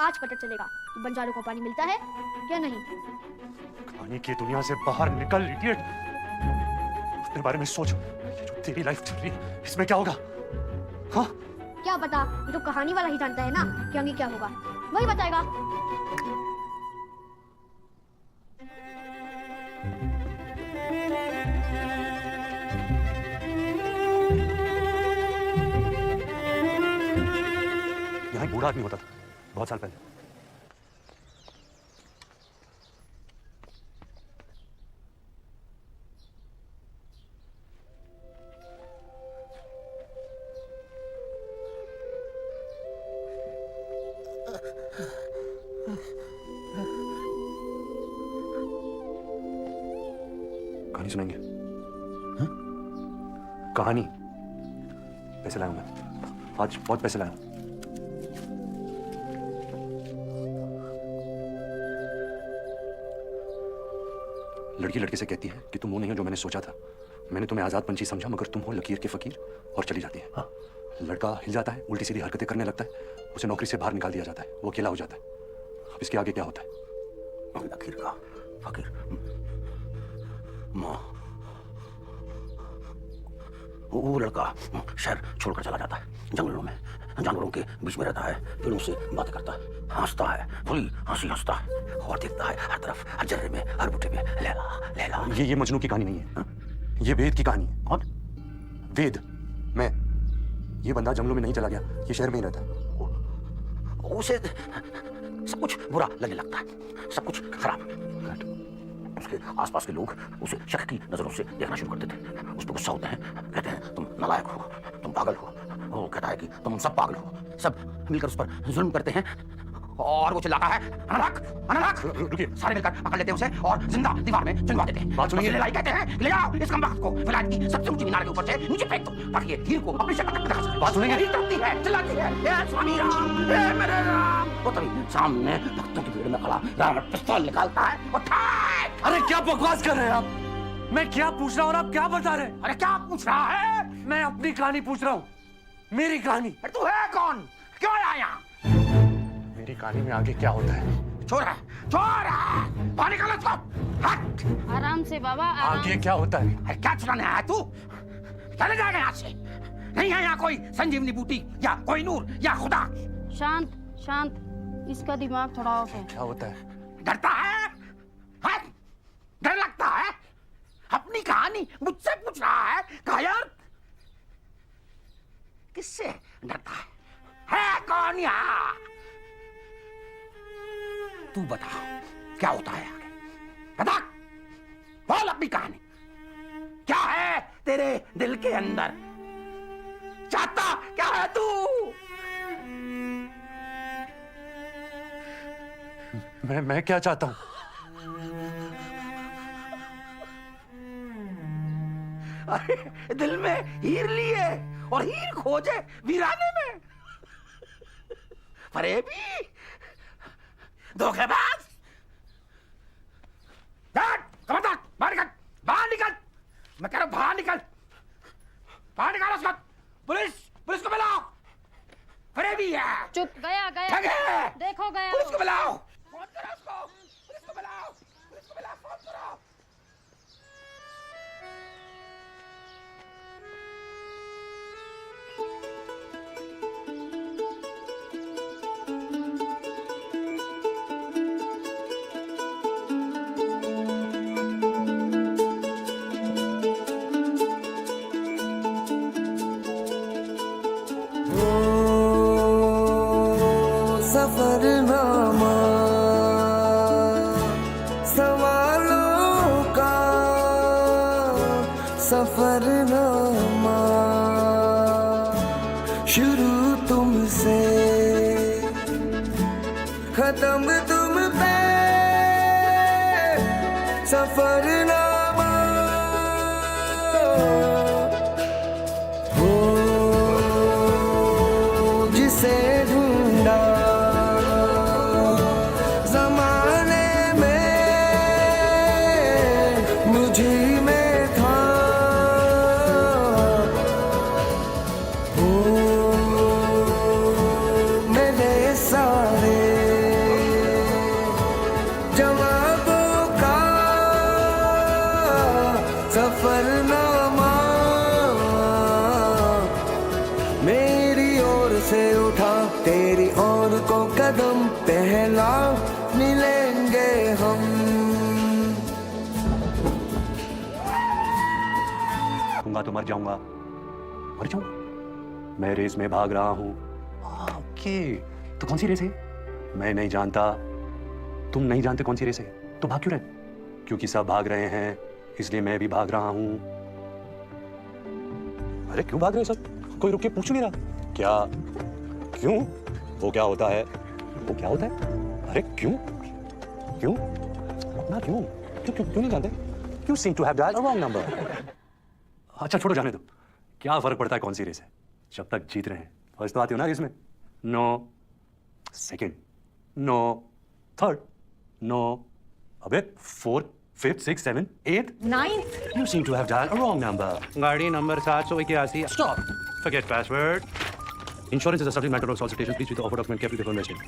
आज पता चलेगा कि बंजारों को पानी मिलता है या नहीं। कहानी की दुनिया से बाहर निकल इडियट। अपने बारे में सोच। ये जो तेरी लाइफ चल रही है इसमें क्या होगा? हाँ? क्या पता, ये तो कहानी वाला ही जानता है ना कि आगे क्या होगा, वही बताएगा। यहाँ एक बूढ़ा आदमी होता था बहुत साल पहले। कहानी सुनाएंगे? कहानी। पैसे लाया हूं मैं, आज बहुत पैसे लाया हूं। लड़की लड़के से कहती है कि तुम वो नहीं हो जो मैंने सोचा था। मैंने तुम्हें आजाद पंछी समझा मगर तुम हो लकीर के फकीर, और चली जाती है। हाँ। लड़का हिल जाता है, उल्टी सीधी हरकतें करने लगता है, उसे नौकरी से बाहर निकाल दिया जाता है, वो अकेला हो जाता है। अब इसके आगे क्या होता है? लकीर का फकीर, माँ, वो लड़का शहर छोड़कर चला जाता है, जंगलों में जानवरों के बीच में रहता है, फिर उनसे बातें करता है, हंसता है, भली हंसी हंसता है, और देखता है हर तरफ, हर जर्रे में, हर बूटे में लैला लैला। ये मजनू की कहानी नहीं है। हा? ये वेद की कहानी है। कौन? वेद। मैं। ये बंदा जंगलों में नहीं चला गया, ये शहर में ही रहता है। उसे सब कुछ बुरा लगने लगता है, सब कुछ खराब। उसके आसपास के लोग उसे शक की नजरों से देखना शुरू कर देते हैं, उस पर गुस्सा होते हैं, कहते हैं तुम नालायक हो, तुम पागल हो। वो कहता है कि तुम सब पागल हो, सब मिलकर उस पर जुल्म करते हैं, और वो चिल्लाता है अनारक अनारक। रुकिए, सारे मिलकर पकड़ लेते हैं उसे और जिंदा दीवार में चुनवा देते हैं। बात सुनिए। कहते हैं ले जाओ इस कमबख्त को विलायत की सबसे ऊंची मीनार के ऊपर से नीचे फेंक दो, ताकि ये हीर को अपनी शक्ल तक दिखा सके। बात सुनेंगे? है, चिल्लाती है, ए स्वामी राम, ए मेरे राम। वो तभी सामने भक्तों की भीड़ में खड़ा रावण पिस्तौल निकालता है और ठाक। अरे क्या बकवास कर रहे हैं आप? मैं क्या पूछ रहा हूँ और आप क्या बता रहे हैं? अरे क्या पूछ रहा है? मैं अपनी कहानी पूछ रहा हूँ, मेरी कहानी। तू है कौन? क्यों आया यहाँ? मेरी कहानी में आगे क्या होता है? चोर है, चोर है, पानी का लचको। हट। आराम से बाबा, आराम। आगे क्या होता है? अरे क्या चुराने आया तू? चले जाएगा यहाँ से। नहीं है यहाँ कोई संजीवनी बूटी या कोई नूर या खुदा। शांत शांत, इसका दिमाग थोड़ा ऑफ है। क्या होता है? डरता है? डर लगता है? अपनी कहानी मुझसे पूछ रहा है? कायर, किससे डरता है कौन यहाँ? तू बता क्या होता है आगे, बता, बोल अपनी कहानी। क्या है तेरे दिल के अंदर? चाहता क्या है तू? मैं क्या चाहता हूँ? अरे दिल में हीर लिए और हीर खोजे वीराने में। फरेबी, धोखेबाज। खबरदार, बाहर निकल, बाहर निकल। मैं कह रहा हूं बाहर निकल, बाहर निकालो उसको। पुलिस को बुलाओ, फरेबी है। चुप, गया ठग है। देखो गया। पुलिस को बुलाओ, फोन करो उसको, पुलिस को बुलाओ, फोन करो। सफरनामा सवालों का सफरनामा, शुरू तुमसे खत्म तुम पे सफरनामा। हो जिसे ढूंढा जमाने में मुझी में था, से उठा तेरी ओर को कदम पहला मिलेंगे हम। दूंगा तो मर जाऊंगा, मर जाऊंगा। मैं रेस में भाग रहा हूं। ओके, तो कौन सी रेस है? मैं नहीं जानता, तुम नहीं जानते कौन सी रेस है, तो भाग क्यों रहे? क्योंकि सब भाग रहे हैं, इसलिए मैं भी भाग रहा हूं। अरे क्यों भाग रहे हो सब? कोई रुक के पूछ नहीं रहा क्या? क्यों? वो क्या होता है? वो क्या होता है? अरे क्यों? क्यों? ना क्यों? क्यों क्यों क्यों नहीं जानते? You seem to have dialed a wrong number. अच्छा छोड़ो, जाने दो। क्या फर्क पड़ता है कौन सी रेस है, जब तक जीत रहे हैं। फर्स्ट तो आती हो ना रेस में? No. Second? No. Third? No. अबे fourth, fifth, six, seven, eight, ninth. You seem to have dialed a wrong number. गाड़ी number 781। Stop. Forget password. Insurance is a subject matter of solicitation. Please read the offer document carefully before investing.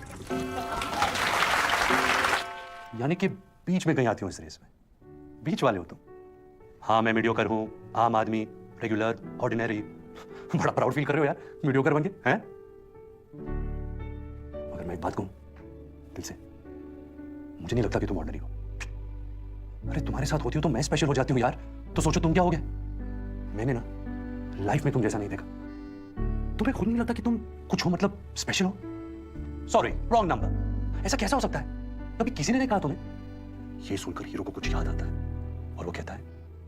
यानी कि बीच में कहीं आती हूँ इस रेस में। बीच वाले हो तुम। हाँ मैं मीडियोकर हूँ, आम आदमी, रेगुलर, ऑर्डिनरी। बड़ा प्राउड फील कर रहे हो यार मीडियोकर बन के, हैं? मगर मैं एक बात कहूँ दिल से, मुझे नहीं लगता कि तुम ऑर्डिनरी हो। अरे तुम्हारे साथ होती हो तो मैं स्पेशल हो जाती हूँ यार। तो सोचो तुम क्या हो गए। मैंने ना लाइफ में तुम जैसा नहीं देखा। तुम्हें खुद नहीं लगता कि तुम कुछ हो, मतलब स्पेशल हो? Sorry, wrong number. ऐसा कैसा हो सकता है? कभी किसी ने नहीं कहा तुम्हें? ये सुनकर हीरो को कुछ याद आता है और वो कहता है,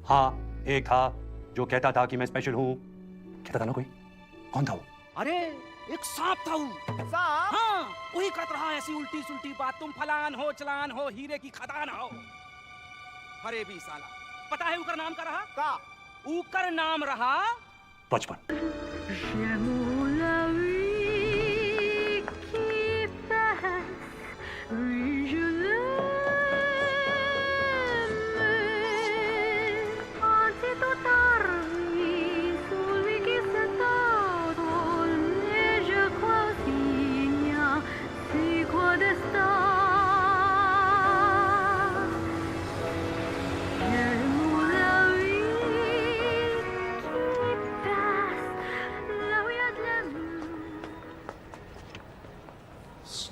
हाँ एक था जो कहता था कि मैं स्पेशल हूं। कहता था ना कोई? कौन था वो? अरे एक सांप था वो। सांप? हाँ, वही करत रहा ऐसी उल्टी सुल्टी बात, तुम फलान हो चलान हो, हीरे की खदान हो। अरे भी साला, पता है उकर नाम का रहा? का? उकर नाम रहा बचपन।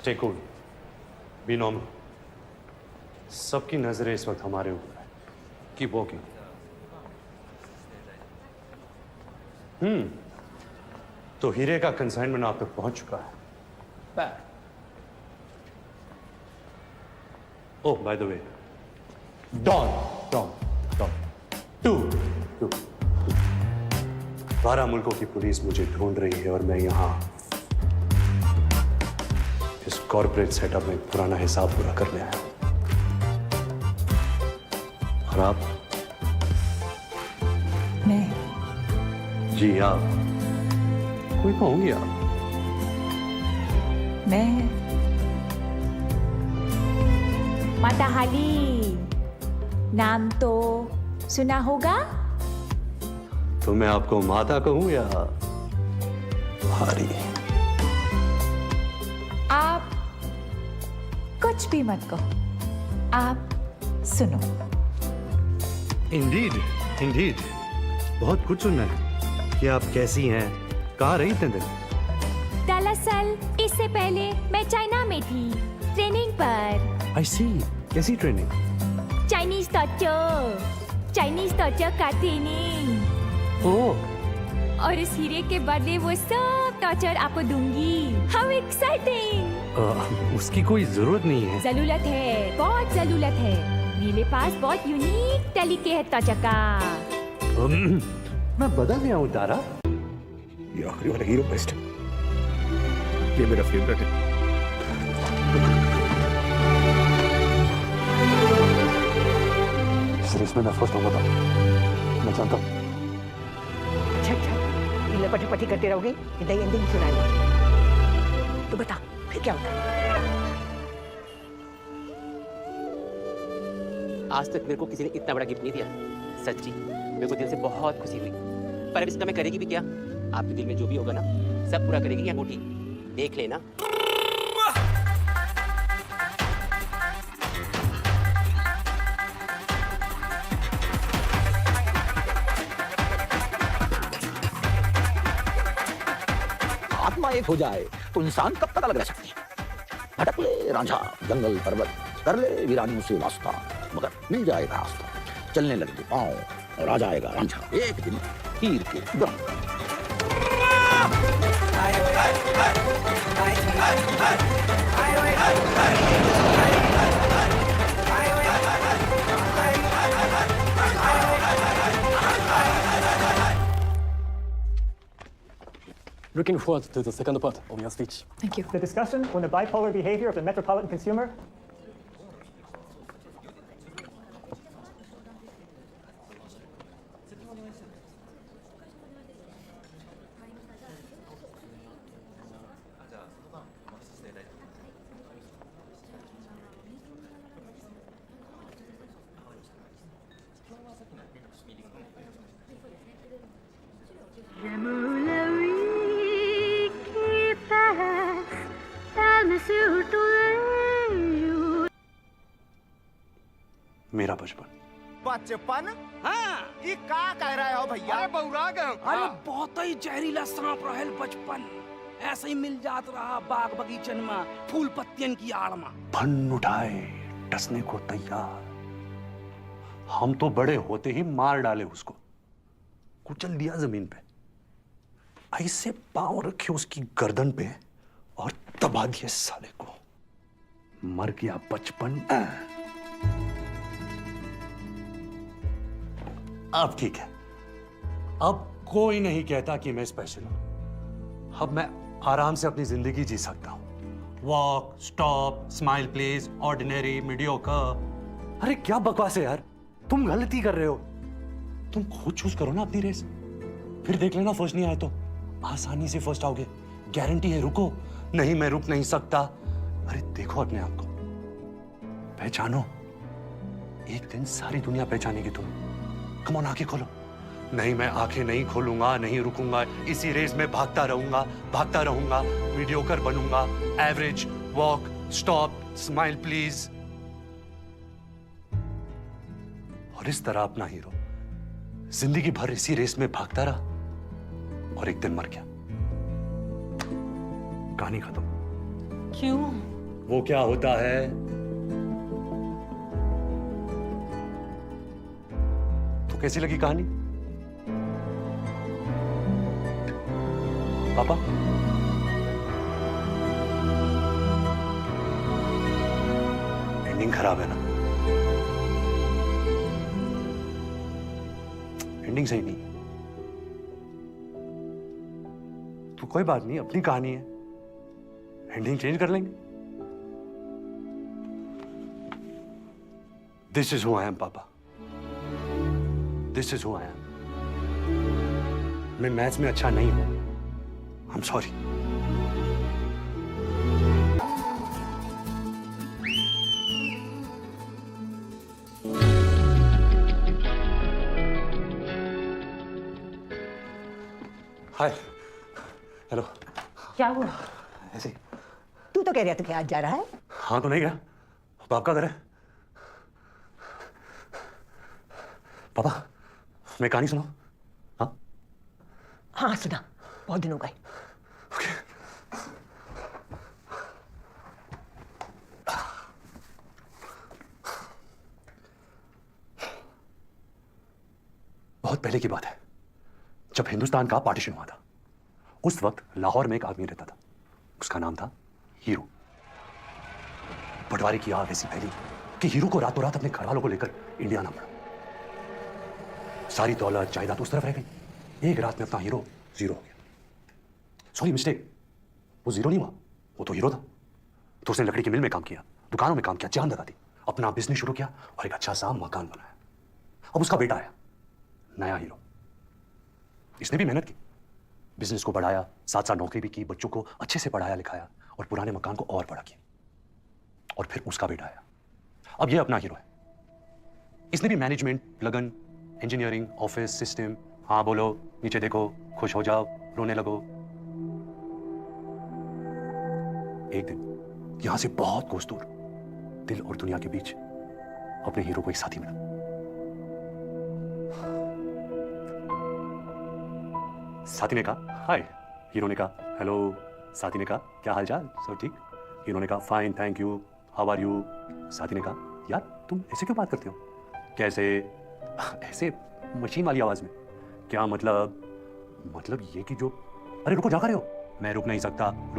Stay cool. Be normal. सबकी नजरें इस वक्त हमारे ऊपर है। Keep walking. तो हीरे का कंसाइनमेंट आप तक पहुंच चुका है। ओह बाय द वे, डॉन 12 मुल्कों की पुलिस मुझे ढूंढ रही है और मैं यहां इस कॉर्पोरेट सेटअप में पुराना हिसाब पूरा करने आया हूं। और आप? मैं? जी आप। कोई तो होंगी आप। मैं माता हाली, नाम तो सुना होगा? तो मैं आपको माता कहूं या हारी? आप कुछ भी मत कहो, आप सुनो। इंडीड बहुत कुछ सुनना है कि आप कैसी हैं, कहाँ रही इतने दिन? दरअसल इससे पहले मैं चाइना में थी, ट्रेनिंग पर। आई सी, कैसी ट्रेनिंग? चाइनीज टॉर्चर का ट्रेनिंग। ओह, और इस हीरे के बदले वो सब टॉर्चर आपको दूंगी। How exciting! उसकी कोई जरूरत नहीं है। जरूरत है, बहुत जरूरत है। मेरे पास बहुत यूनिक तरीके है टॉर्चर का। मैं बदल गया हूँ Tara. You are hero best. ये मेरा फेवरेट है। इस रेस में मैं फर्स्ट होगा, मैं जानता हूँ। अच्छा, ये पटी करते रहोगे, इधर एंडिंग सुनाएगा। तो बता फिर क्या होता है? आज तक मेरे को किसी ने इतना बड़ा गिफ्ट नहीं दिया। सच्ची मेरे को दिल से बहुत खुशी हुई। पर अब इसका मैं करेगी भी क्या? आपके दिल में जो भी होगा ना, सब पूरा करेगी या अंगूठी देख लेना। आत्मा एक हो जाए तो इंसान कब तक अलग रह सकते हैं? भटक ले रांझा जंगल पर्वत, कर ले वीरानियों से वास्ता, मगर मिल जाएगा रास्ता। चलने लगे पाँव और आ जाएगा रांझा एक दिन हीर के दम। Looking forward to the second part of your speech. Thank you. The discussion on the bipolar behavior of the metropolitan consumer. मेरा बचपन। बचपन? हाँ, ये का कह रहे हो भैया? अरे बउरा गए। अरे बहुत ही जहरीला सांप रहल बचपन, ऐसे ही मिल जात रहा बाग बगीचन में फूल पत्तियन की आड़ में। फन उठाए टसने को तैयार, हम तो बड़े होते ही मार डाले उसको, कुचल दिया जमीन पे, ऐसे पांव रखे उसकी गर्दन पे और दबा दिए साले को। मर गया बचपन। अब ठीक है, अब कोई नहीं कहता कि मैं स्पेशल हूं। अब मैं आराम से अपनी जिंदगी जी सकता हूं। Walk, stop, smile please, ordinary, mediocre. अरे क्या बकवास है यार, तुम गलती कर रहे हो। तुम खुद चूज करो ना अपनी रेस, फिर देख लेना फर्स्ट नहीं आए तो आसानी से फर्स्ट आओगे, गारंटी है। रुको, नहीं मैं रुक नहीं सकता। अरे देखो अपने आप को, पहचानो, एक दिन सारी दुनिया पहचानेगी तुम्हें। कम ऑन, आंखें खोलो। नहीं मैं आंखें नहीं खोलूंगा, नहीं रुकूंगा, इसी रेस में भागता रहूंगा, मीडियोकर बनूंगा, average, walk, stop, smile please. और इस तरह अपना हीरो जिंदगी भर इसी रेस में भागता रहा और एक दिन मर गया। कहानी खत्म। क्यों? वो क्या होता है, तो कैसी लगी कहानी पापा? एंडिंग खराब है ना? एंडिंग सही नहीं। तो कोई बात नहीं, अपनी कहानी है, एंडिंग चेंज कर लेंगे। This is who I am पापा, this is who I am. मैं मैथ्स में अच्छा नहीं हूं, I am sorry. Hi, hello. क्या हुआ? ऐसे ही। तू तो कह रहा था कि आज जा रहा है। हाँ तो नहीं गया, बाप का घर है। पापा मैं कहानी सुनाऊं? हाँ हाँ सुना, बहुत दिन हो गए। बहुत पहले की बात है, जब हिंदुस्तान का पार्टीशन हुआ था। उस वक्त लाहौर में एक आदमी रहता था, उसका नाम था हीरो। बंटवारे की आग ऐसी फैली कि हीरो को रातों रात अपने घर वालों को लेकर इंडिया आना पड़ा। सारी दौलत जायदाद उस तरफ रह गई। एक रात में अपना हीरो जीरो हो गया। सॉरी मिस्टेक, वो जीरो नहीं हुआ, वो तो हीरो था। तो उसने लकड़ी की मिल में काम किया, दुकानों में काम किया, जान लगा दी, अपना बिजनेस शुरू किया और एक अच्छा सा मकान बनाया। अब उसका बेटा आया, नया हीरो। इसने भी मेहनत की, बिजनेस को बढ़ाया, साथ साथ नौकरी भी की, बच्चों को अच्छे से पढ़ाया लिखाया और पुराने मकान को और बड़ा किया। और फिर उसका बेटा आया, अब ये अपना हीरो है। इसने भी मैनेजमेंट, लगन, इंजीनियरिंग, ऑफिस, सिस्टम, हाँ बोलो, नीचे देखो, खुश हो जाओ, रोने लगो। एक दिन यहां से बहुत कोस दूर, दिल और दुनिया के बीच, अपने हीरो को एक साथी मिला। साथी ने कहा हाय, हीरो ने कहा हेलो, साथी ने कहा क्या हालचाल, सब ठीक? इन्होंने कहा fine thank you, how are you? साथी ने कहा यार तुम ऐसे क्यों बात करते हो? कैसे? ऐसे मशीन वाली आवाज में। क्या मतलब? मतलब ये कि जो, अरे रुको जा कर रहे हो? मैं रुक नहीं सकता।